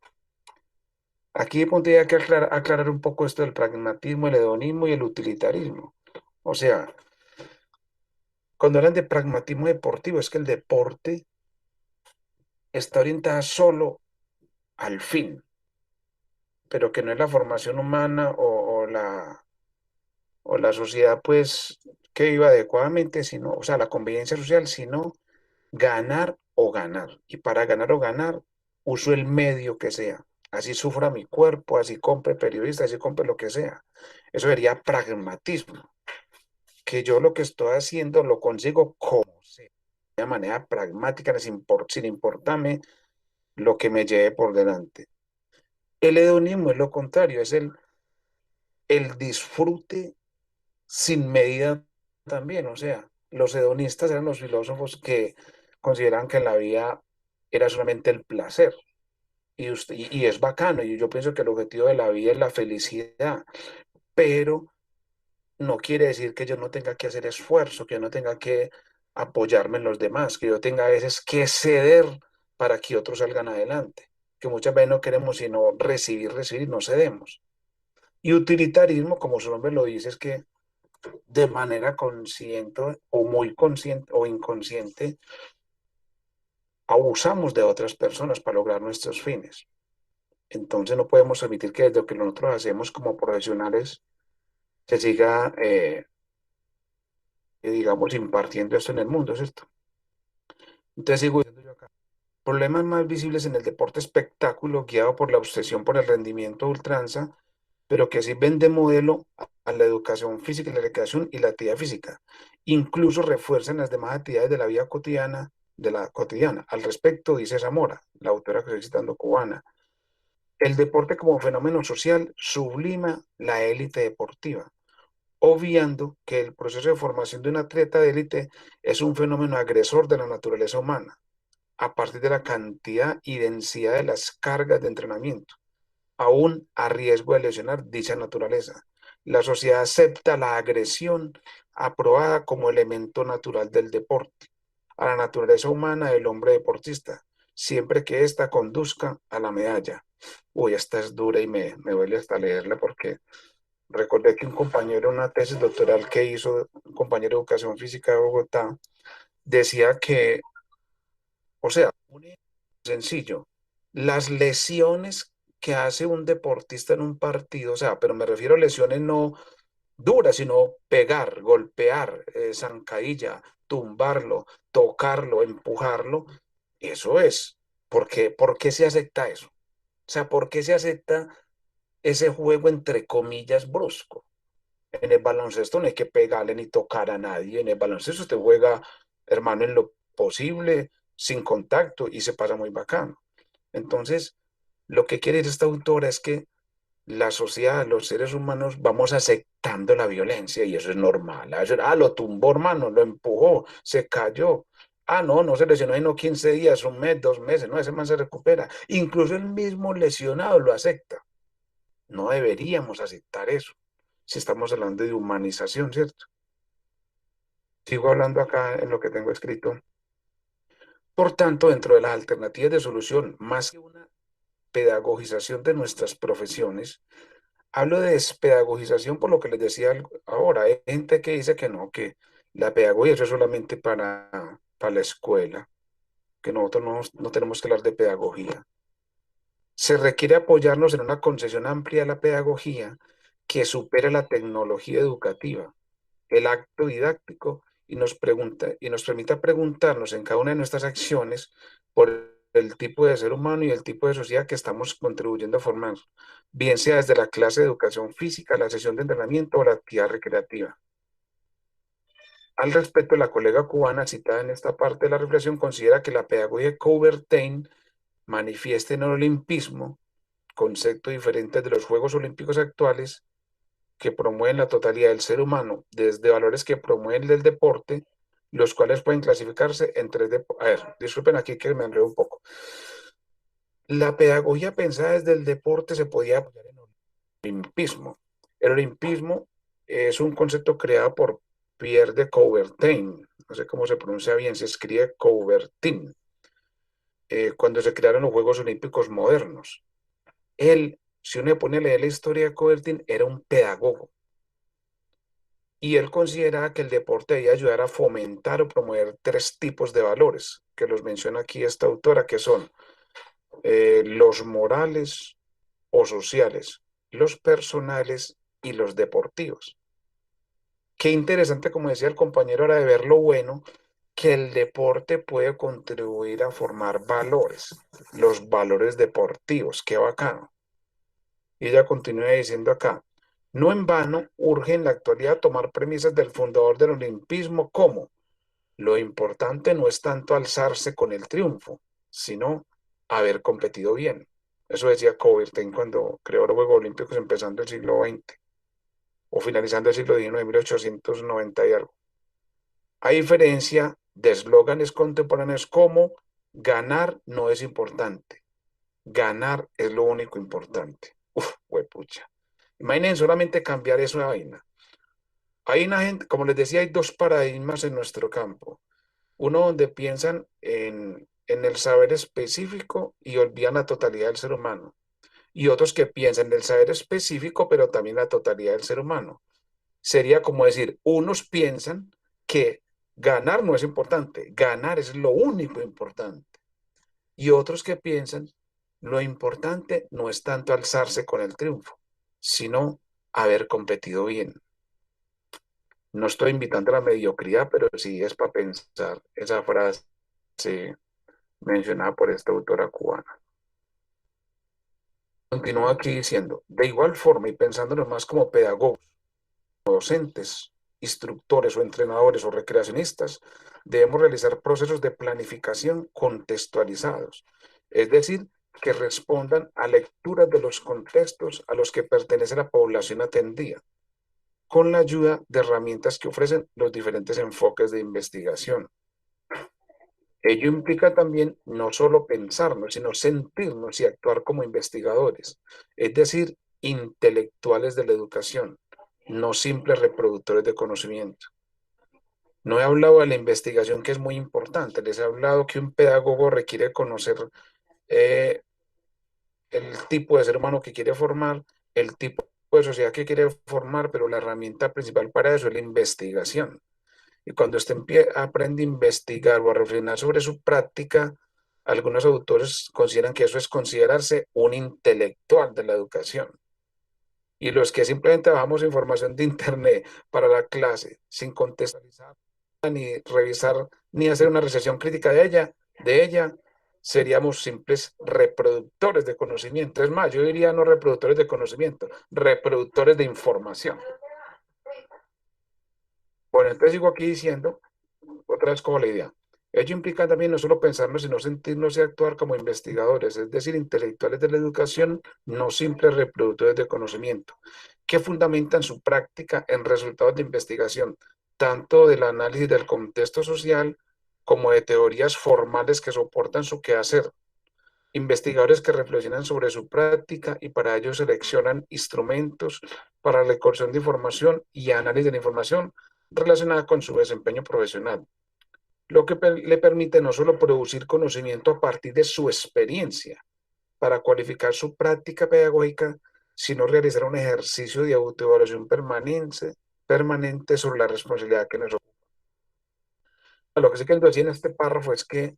Aquí pondría que aclarar un poco esto del pragmatismo, el hedonismo y el utilitarismo. O sea, cuando hablan de pragmatismo deportivo, es que el deporte está orientada solo al fin, pero que no es la formación humana o la o la sociedad pues que viva adecuadamente, sino, o sea, la convivencia social, sino ganar o ganar. Y para ganar o ganar, uso el medio que sea. Así sufra mi cuerpo, así compre periodista, así compre lo que sea. Eso sería pragmatismo, que yo lo que estoy haciendo lo consigo como sea, de manera pragmática, sin importarme lo que me lleve por delante. El hedonismo es lo contrario, es el disfrute sin medida también. O sea, los hedonistas eran los filósofos que consideraban que la vida era solamente el placer. Y es bacano, y yo pienso que el objetivo de la vida es la felicidad, pero no quiere decir que yo no tenga que hacer esfuerzo, que yo no tenga que apoyarme en los demás, que yo tenga a veces que ceder para que otros salgan adelante, que muchas veces no queremos sino recibir, recibir, no cedemos. Y utilitarismo, como su nombre lo dice, es que de manera consciente o muy consciente o inconsciente abusamos de otras personas para lograr nuestros fines. Entonces no podemos permitir que desde lo que nosotros hacemos como profesionales se siga, digamos, impartiendo esto en el mundo, ¿cierto? Entonces sigo diciendo yo acá. Problemas más visibles en el deporte espectáculo guiado por la obsesión por el rendimiento a ultranza, pero que sirven de modelo a la educación física, la recreación y la actividad física. Incluso refuerzan las demás actividades de la vida cotidiana, de la cotidiana. Al respecto, dice Zamora, la autora que estoy citando cubana, el deporte como fenómeno social sublima la élite deportiva, obviando que el proceso de formación de un atleta de élite es un fenómeno agresor de la naturaleza humana, a partir de la cantidad y densidad de las cargas de entrenamiento, aún a riesgo de lesionar dicha naturaleza. La sociedad acepta la agresión aprobada como elemento natural del deporte, a la naturaleza humana del hombre deportista, siempre que ésta conduzca a la medalla. Uy, esta es dura y me duele hasta leerla porque recordé que un compañero en una tesis doctoral que hizo, un compañero de educación física de Bogotá, decía que, o sea, un sencillo, las lesiones que hace un deportista en un partido, o sea, pero me refiero a lesiones no duras, sino pegar, golpear, zancadilla, tumbarlo, tocarlo, empujarlo, eso es. ¿Por qué se acepta eso? O sea, ¿por qué se acepta ese juego entre comillas brusco? En el baloncesto no hay que pegarle ni tocar a nadie. En el baloncesto usted juega, hermano, en lo posible, sin contacto y se pasa muy bacano. Entonces, lo que quiere decir esta autora es que la sociedad, los seres humanos, vamos aceptando la violencia y eso es normal. Lo tumbó, hermano, lo empujó, se cayó. No, no se lesionó y no 15 días, un mes, 2 meses, no, ese man se recupera. Incluso el mismo lesionado lo acepta. No deberíamos aceptar eso si estamos hablando de humanización, ¿cierto? Sigo hablando acá en lo que tengo escrito. Por tanto, dentro de las alternativas de solución, más que una pedagogización de nuestras profesiones, hablo de despedagogización por lo que les decía ahora. Hay gente que dice que no, que la pedagogía eso es solamente para la escuela, que nosotros no tenemos que hablar de pedagogía. Se requiere apoyarnos en una concepción amplia de la pedagogía que supere la tecnología educativa, el acto didáctico y nos permita preguntarnos en cada una de nuestras acciones por el tipo de ser humano y el tipo de sociedad que estamos contribuyendo a formar, bien sea desde la clase de educación física, la sesión de entrenamiento o la actividad recreativa. Al respecto, la colega cubana citada en esta parte de la reflexión considera que la pedagogía de Coubertin manifiesta en el olimpismo, concepto diferente de los Juegos Olímpicos actuales, que promueven la totalidad del ser humano, desde valores que promueven el deporte, los cuales pueden clasificarse en tres. A ver, disculpen aquí que me enredo un poco. La pedagogía pensada desde el deporte se podía apoyar en el olimpismo. El olimpismo es un concepto creado por Pierre de Coubertin, no sé cómo se pronuncia bien, se escribe Coubertin, cuando se crearon los Juegos Olímpicos modernos. Él, si uno le pone a leer la historia de Coubertin, era un pedagogo. Y él considera que el deporte debe ayudar a fomentar o promover tres tipos de valores, que los menciona aquí esta autora, que son los morales o sociales, los personales y los deportivos. qué interesante, como decía el compañero, ahora de ver lo bueno que el deporte puede contribuir a formar valores, los valores deportivos, qué bacano. Y ella continúa diciendo acá, no en vano urge en la actualidad tomar premisas del fundador del olimpismo como lo importante no es tanto alzarse con el triunfo, sino haber competido bien. Eso decía Coubertin cuando creó los Juegos Olímpicos empezando el siglo XX o finalizando el siglo XIX, 1890 y algo. A diferencia de eslóganes contemporáneos como ganar no es importante, ganar es lo único importante. Uf, huepucha. Imaginen solamente cambiar eso de vaina. Hay una gente, como les decía, hay dos paradigmas en nuestro campo. Uno donde piensan en el saber específico y olvidan la totalidad del ser humano. Y otros que piensan en el saber específico, pero también la totalidad del ser humano. Sería como decir, unos piensan que ganar no es importante, ganar es lo único importante. Y otros que piensan, lo importante no es tanto alzarse con el triunfo, sino haber competido bien. No estoy invitando a la mediocridad, pero sí es para pensar esa frase mencionada por esta autora cubana. Continúa aquí diciendo, de igual forma y pensándolo más como pedagogos, docentes, instructores o entrenadores o recreacionistas, debemos realizar procesos de planificación contextualizados, es decir, que respondan a lecturas de los contextos a los que pertenece la población atendida, con la ayuda de herramientas que ofrecen los diferentes enfoques de investigación. Ello implica también no solo pensarnos, sino sentirnos y actuar como investigadores, es decir, intelectuales de la educación, no simples reproductores de conocimiento. No he hablado de la investigación, que es muy importante, les he hablado que un pedagogo requiere conocer eh, el tipo de ser humano que quiere formar, el tipo de sociedad que quiere formar, pero la herramienta principal para eso es la investigación. Y cuando usted aprende a investigar o a reflexionar sobre su práctica, algunos autores consideran que eso es considerarse un intelectual de la educación. Y los que simplemente bajamos información de Internet para la clase sin contextualizar, ni revisar, ni hacer una recepción crítica de ella, seríamos simples reproductores de conocimiento. Es más, yo diría no reproductores de conocimiento, reproductores de información. Bueno, entonces sigo aquí diciendo otra vez como la idea. Ello implica también no solo pensarnos, sino sentirnos y actuar como investigadores, es decir, intelectuales de la educación, no simples reproductores de conocimiento, que fundamentan su práctica en resultados de investigación, tanto del análisis del contexto social como de teorías formales que soportan su quehacer. Investigadores que reflexionan sobre su práctica y para ello seleccionan instrumentos para la recolección de información y análisis de la información relacionada con su desempeño profesional, lo que le permite no solo producir conocimiento a partir de su experiencia para cualificar su práctica pedagógica, sino realizar un ejercicio de autoevaluación permanente sobre la responsabilidad que nos ocupa. Lo que sí que decía en este párrafo es que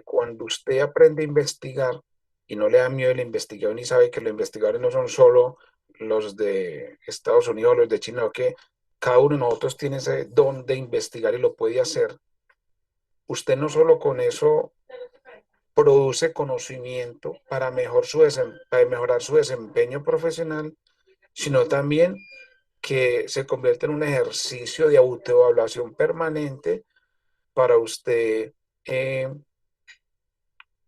cuando usted aprende a investigar y no le da miedo el investigador y sabe que los investigadores no son solo los de Estados Unidos, los de China, o que cada uno de nosotros tiene ese don de investigar y lo puede hacer, usted no solo con eso produce conocimiento para mejorar su desempeño profesional, sino también que se convierte en un ejercicio de autoevaluación permanente para usted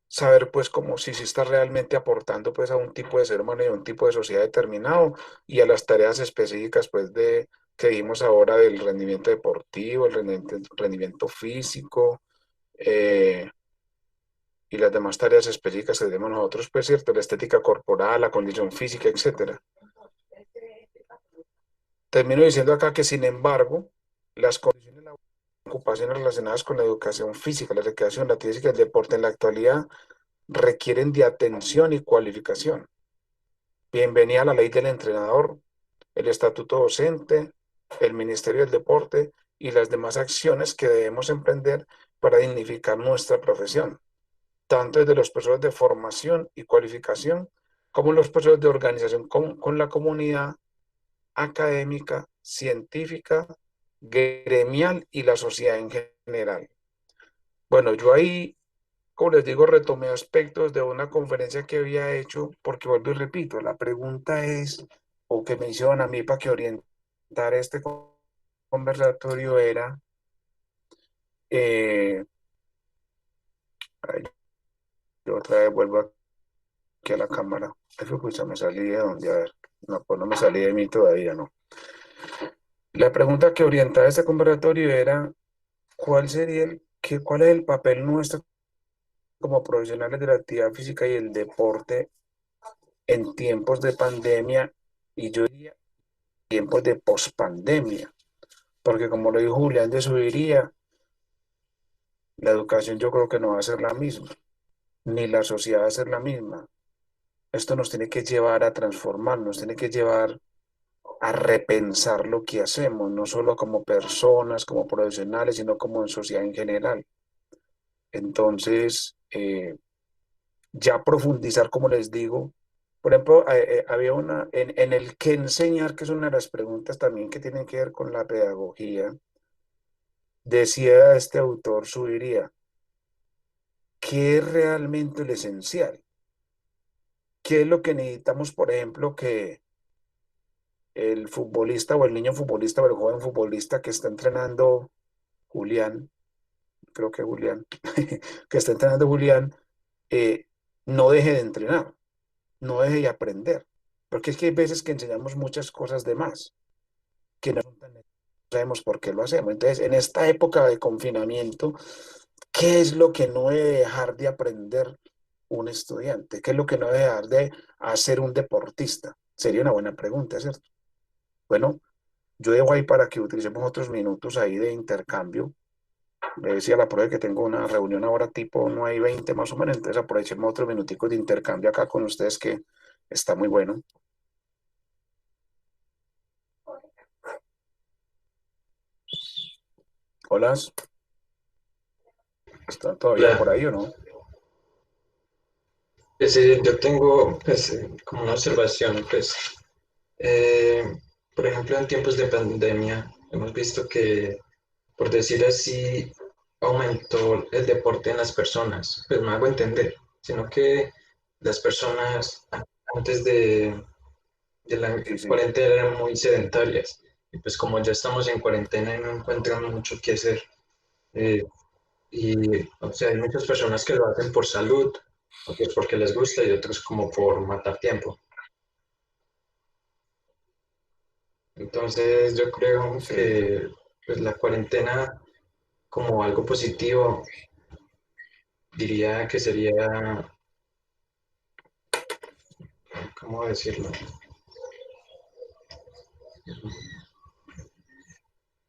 saber pues como si se está realmente aportando pues a un tipo de ser humano y a un tipo de sociedad determinado y a las tareas específicas pues de que vimos ahora del rendimiento deportivo, el rendimiento físico, y las demás tareas específicas que tenemos nosotros, pues cierto, la estética corporal, la condición física, etcétera. Termino diciendo acá que, sin embargo, las condiciones laborales y ocupaciones relacionadas con la educación física, la recreación, la física y el deporte en la actualidad requieren de atención y cualificación. Bienvenida a la ley del entrenador, el estatuto docente, el Ministerio del Deporte y las demás acciones que debemos emprender para dignificar nuestra profesión, tanto desde los procesos de formación y cualificación, como los procesos de organización con la comunidad académica, científica, gremial y la sociedad en general. Bueno, yo ahí, como les digo, retomé aspectos de una conferencia que había hecho, porque vuelvo y repito, la pregunta es, o que me hicieron a mí para que orientar este conversatorio era, eh, ay, yo otra vez vuelvo aquí a la cámara. Pucha, me salí de donde, a ver, no, pues no me salí de mí todavía, no. La pregunta que orientaba este conversatorio era, ¿cuál es el papel nuestro como profesionales de la actividad física y el deporte en tiempos de pandemia y yo diría tiempos de pospandemia? Porque como lo dijo Julián de Subiría, la educación yo creo que no va a ser la misma, ni la sociedad va a ser la misma. Esto nos tiene que llevar a transformarnos, nos tiene que llevar a repensar lo que hacemos, no solo como personas, como profesionales, sino como en sociedad en general. Entonces, ya profundizar, como les digo, por ejemplo, había en el que enseñar, que es una de las preguntas también que tienen que ver con la pedagogía, decía este autor, subiría, ¿qué es realmente lo esencial? ¿Qué es lo que necesitamos, por ejemplo, que el futbolista o el niño futbolista o el joven futbolista que está entrenando Julián, creo que Julián, que está entrenando Julián, eh, no deje de entrenar, no deje de aprender? Porque es que hay veces que enseñamos muchas cosas de más, que no sabemos por qué lo hacemos. Entonces, en esta época de confinamiento, ¿qué es lo que no debe dejar de aprender un estudiante? ¿Qué es lo que no debe dejar de hacer un deportista? Sería una buena pregunta, ¿cierto? Bueno, yo dejo ahí para que utilicemos otros minutos ahí de intercambio. Le decía a la prueba que tengo una reunión ahora tipo 9:20 más o menos, entonces aprovechemos otros minuticos de intercambio acá con ustedes que está muy bueno. Hola, ¿están todavía por Hola, ahí o no? pues, yo tengo pues, como una observación, pues, eh, por ejemplo, en tiempos de pandemia hemos visto que, por decir así, aumentó el deporte en las personas, pues me hago entender, sino que las personas antes de la Sí, sí, cuarentena eran muy sedentarias, y pues como ya estamos en cuarentena y no encuentran mucho que hacer, eh, y o sea, hay muchas personas que lo hacen por salud, otros porque les gusta y otros como por matar tiempo. Entonces yo creo sí. que pues, la cuarentena como algo positivo diría que sería, ¿cómo decirlo?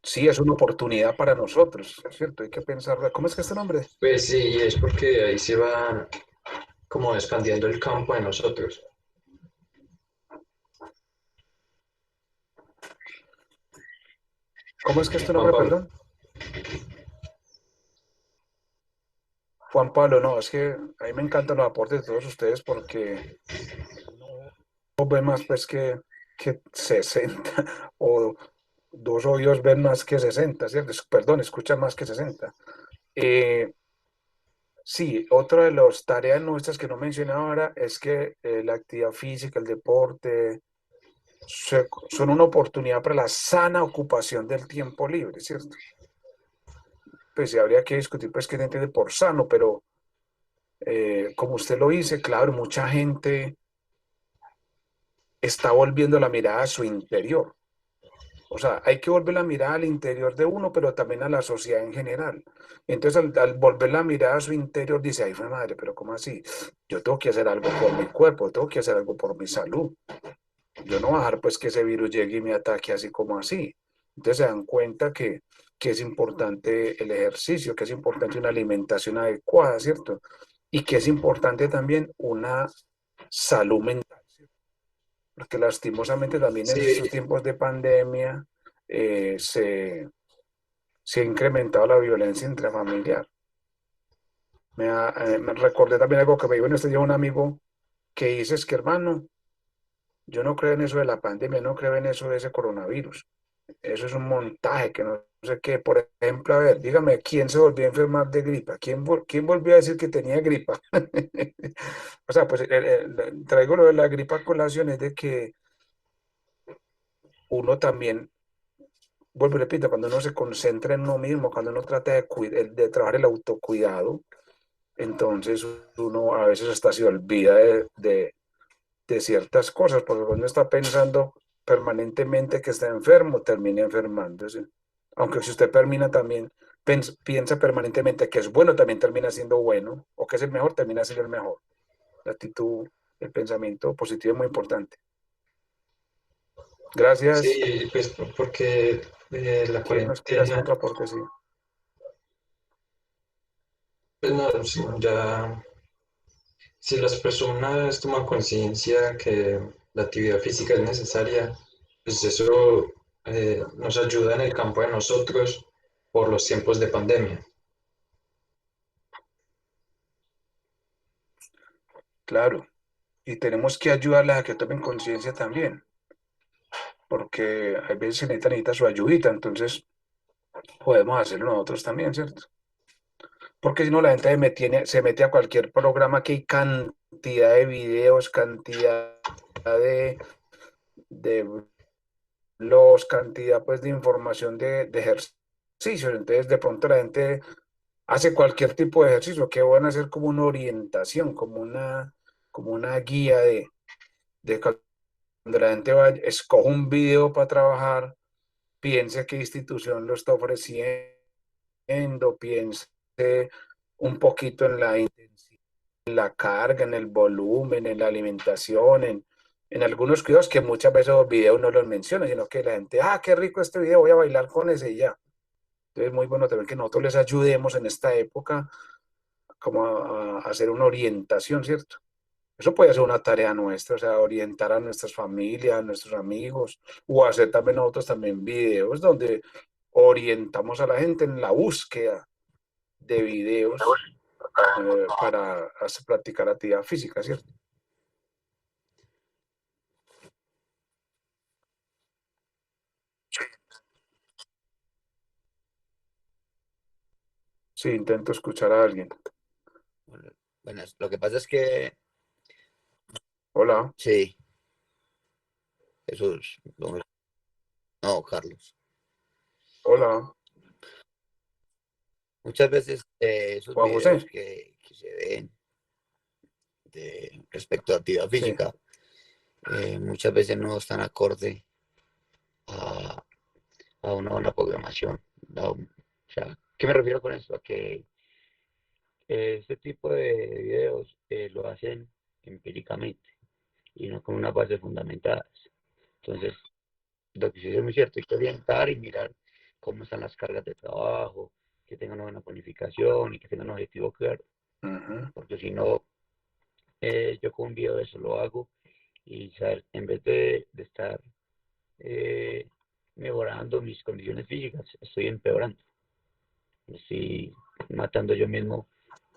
Sí, es una oportunidad para nosotros, ¿cierto? Hay que pensarlo. ¿Cómo es que este nombre? Pues sí, es porque ahí se va como expandiendo el campo de nosotros. ¿Cómo es que este Juan nombre, Pablo. perdón? Juan Pablo, no, es que a mí me encantan los aportes de todos ustedes porque no ven más pues que 60 o dos oídos ven más que 60, ¿cierto? Perdón, escuchan más que 60. Eh, sí, otra de las tareas nuestras que no mencioné ahora es que la actividad física, el deporte, son una oportunidad para la sana ocupación del tiempo libre, ¿cierto? Pues sí, habría que discutir pues qué se entiende por sano, pero como usted lo dice, claro, mucha gente está volviendo la mirada a su interior. O sea, hay que volver la mirada al interior de uno, pero también a la sociedad en general. Entonces, al volver la mirada a su interior, dice, ay, fue madre, pero ¿cómo así? Yo tengo que hacer algo por mi cuerpo, tengo que hacer algo por mi salud. Yo no voy a dejar pues que ese virus llegue y me ataque así como así. Entonces se dan cuenta que es importante el ejercicio, que es importante una alimentación adecuada, ¿cierto? Y que es importante también una salud mental, porque lastimosamente también en Sí, estos tiempos de pandemia eh, se, se ha incrementado la violencia intrafamiliar. Me recordé también algo que me dijo en este día un amigo que dice es que hermano, Yo no creo en eso de la pandemia, no creo en eso de ese coronavirus. Eso es un montaje que no sé qué. Por ejemplo, a ver, dígame, ¿quién se volvió a enfermar de gripa? ¿Quién volvió a decir que tenía gripa? O sea, pues traigo lo de la gripa a colación, es de que uno también, vuelvo y repito, cuando uno se concentra en uno mismo, cuando uno trata de trabajar el autocuidado, entonces uno a veces hasta se olvida de ciertas cosas, porque cuando uno está pensando permanentemente que está enfermo, termina enfermándose. Aunque si usted termina también, piensa permanentemente que es bueno, también termina siendo bueno, o que es el mejor, termina siendo el mejor. La actitud, el pensamiento positivo es muy importante. Gracias. Sí, pues porque la ¿Quién nos quiere hacer cuarentena, otro aporte? Sí. pues no, sí, ya, si las personas toman conciencia que la actividad física es necesaria, pues eso nos ayuda en el campo de nosotros por los tiempos de pandemia. Claro. Y tenemos que ayudarles a que tomen conciencia también, porque a veces se necesita su ayudita, entonces podemos hacerlo nosotros también, ¿cierto? Porque si no, la gente se mete a cualquier programa que hay cantidad de videos, cantidad de blogs, cantidad pues de información de ejercicios. Entonces, de pronto la gente hace cualquier tipo de ejercicio que van a hacer como una orientación, como una guía de cuando la gente va, escoge un video para trabajar, piense qué institución lo está ofreciendo, piense un poquito en la intensidad, en la carga, en el volumen, en la alimentación, en algunos cuidados que muchas veces los videos no los mencionan, sino que la gente, qué rico este video, voy a bailar con ese y ya. Entonces es muy bueno también que nosotros les ayudemos en esta época como a hacer una orientación, ¿cierto? Eso puede ser una tarea nuestra, o sea, orientar a nuestras familias, a nuestros amigos, o hacer también nosotros también videos donde orientamos a la gente en la búsqueda de videos para practicar actividad física, ¿cierto? Sí, intento escuchar a alguien. Bueno, lo que pasa es que, Hola, sí, Jesús, no, Carlos. hola, Muchas veces esos Juan videos José. que se ven respecto a actividad Sí, física, muchas veces no están acorde a, a una buena programación. O sea, ¿qué me refiero con esto? A que este tipo de videos lo hacen empíricamente y no con unas bases fundamentadas. Entonces, lo que sí es muy cierto, hay que orientar y mirar cómo están las cargas de trabajo, que tengan una buena planificación y que tengan un objetivo claro, ujú. porque si no, yo con un video de eso lo hago y ¿sabes? En vez de estar eh, mejorando mis condiciones físicas, estoy empeorando, estoy matando yo mismo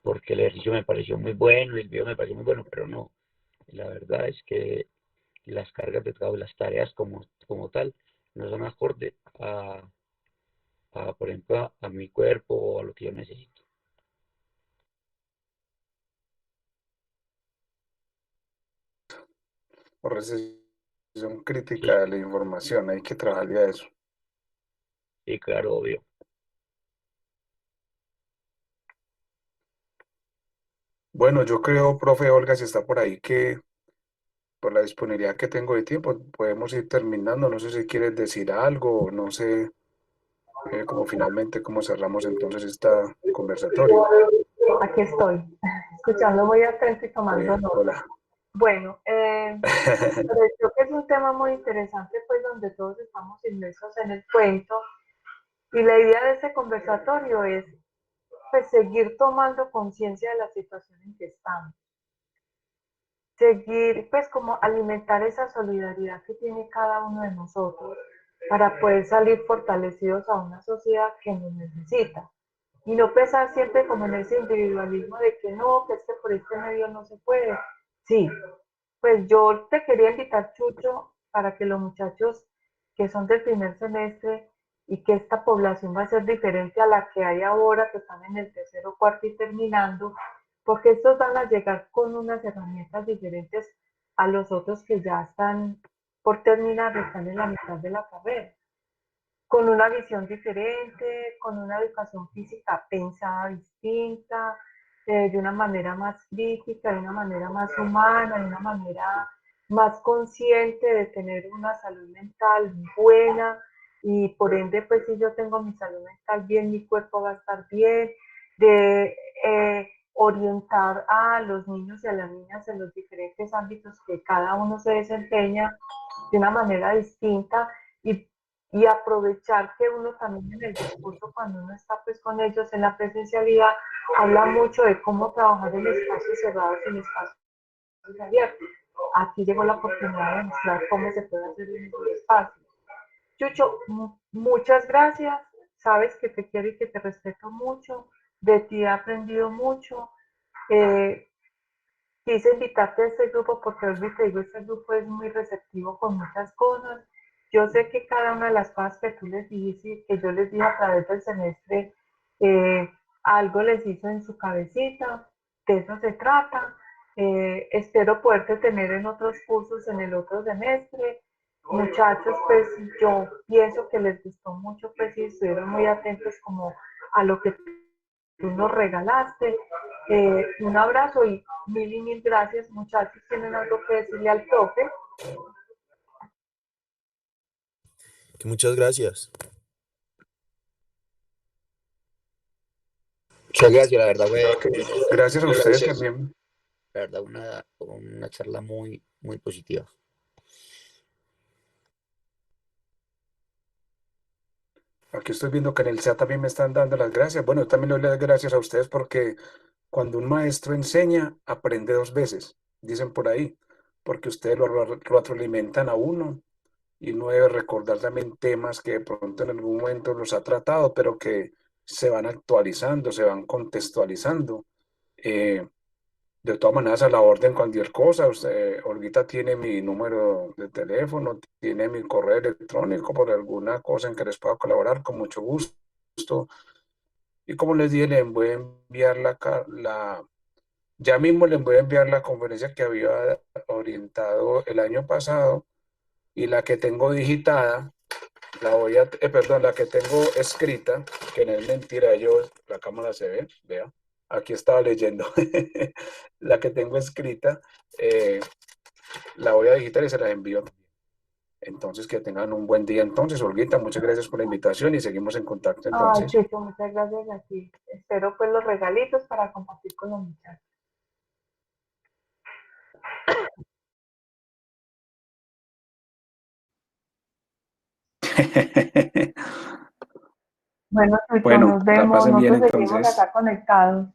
porque el ejercicio me pareció muy bueno y el video me pareció muy bueno, pero no, la verdad es que las cargas de trabajo, las tareas como tal, no son acorde por ejemplo, a mi cuerpo o a lo que yo necesito. Por recepción Sí, crítica de la información, hay que trabajar a eso. sí, claro, obvio. Bueno, yo creo, profe Olga, si está por ahí, que por la disponibilidad que tengo de tiempo, podemos ir terminando. No sé si quieres decir algo, no sé, como finalmente, cómo cerramos entonces esta conversatorio. Aquí estoy, escuchando muy atento y tomando Bueno, nota. hola. Bueno, pero creo que es un tema muy interesante, pues donde todos estamos inmersos en el cuento y la idea de este conversatorio es pues seguir tomando conciencia de la situación en que estamos, seguir pues como alimentar esa solidaridad que tiene cada uno de nosotros para poder salir fortalecidos a una sociedad que nos necesita. Y no pensar siempre como en ese individualismo de que no, que es que por este medio no se puede. Sí, pues yo te quería invitar, Chucho, para que los muchachos que son del primer semestre y que esta población va a ser diferente a la que hay ahora, que están en el tercero, cuarto y terminando, porque estos van a llegar con unas herramientas diferentes a los otros que ya están por terminar, están en la mitad de la carrera, con una visión diferente, con una educación física pensada distinta, de una manera más crítica, de una manera más humana, de una manera más consciente de tener una salud mental buena y por ende, pues si yo tengo mi salud mental bien, mi cuerpo va a estar bien, de orientar a los niños y a las niñas en los diferentes ámbitos que cada uno se desempeña de una manera distinta y aprovechar que uno también en el discurso, cuando uno está pues con ellos en la presencialidad, habla mucho de cómo trabajar en espacios cerrados y en espacios abiertos. Aquí llegó la oportunidad de mostrar cómo se puede hacer en esos espacios. Chucho, muchas gracias. Sabes que te quiero y que te respeto mucho. De ti he aprendido mucho. Eh, Quise invitarte a este grupo porque hoy te digo, este grupo es muy receptivo con muchas cosas. Yo sé que cada una de las cosas que tú les dijiste, que yo les dije a través del semestre, eh, algo les hizo en su cabecita, de eso se trata. Espero poderte tener en otros cursos en el otro semestre. Muchachos, pues yo pienso que les gustó mucho, pues y estuvieron muy atentos como a lo que tú nos regalaste. Un abrazo y mil gracias, muchachos. ¿Tienen algo que decirle al profe? Que muchas gracias. Muchas gracias, la verdad No, fue, que Gracias a ustedes gracias. también. la verdad, una charla muy, muy positiva. Aquí estoy viendo que en el chat también me están dando las gracias. Bueno, yo también le doy las gracias a ustedes porque cuando un maestro enseña, aprende dos veces, dicen por ahí, porque ustedes lo retroalimentan a uno y uno debe recordar también temas que de pronto en algún momento los ha tratado, pero que se van actualizando, se van contextualizando. Eh, de todas maneras, a la orden cualquier cosa. Olguita tiene mi número de teléfono, tiene mi correo electrónico por alguna cosa en que les pueda colaborar, con mucho gusto. Y como les dije, les voy a enviar ya mismo les voy a enviar la conferencia que había orientado el año pasado y la que tengo digitada, perdón, la que tengo escrita, que no es mentira, la cámara se ve, vea, aquí estaba leyendo, la que tengo escrita, eh, la voy a digitar y se la envío. Entonces, que tengan un buen día entonces, Olguita, muchas gracias por la invitación y seguimos en contacto Ay, entonces. Chucho, muchas gracias a ti. Espero pues los regalitos para compartir con los muchachos. Bueno, Chucho, Bueno, nos que la vemos. pasen bien Nosotros seguimos entonces. acá conectados.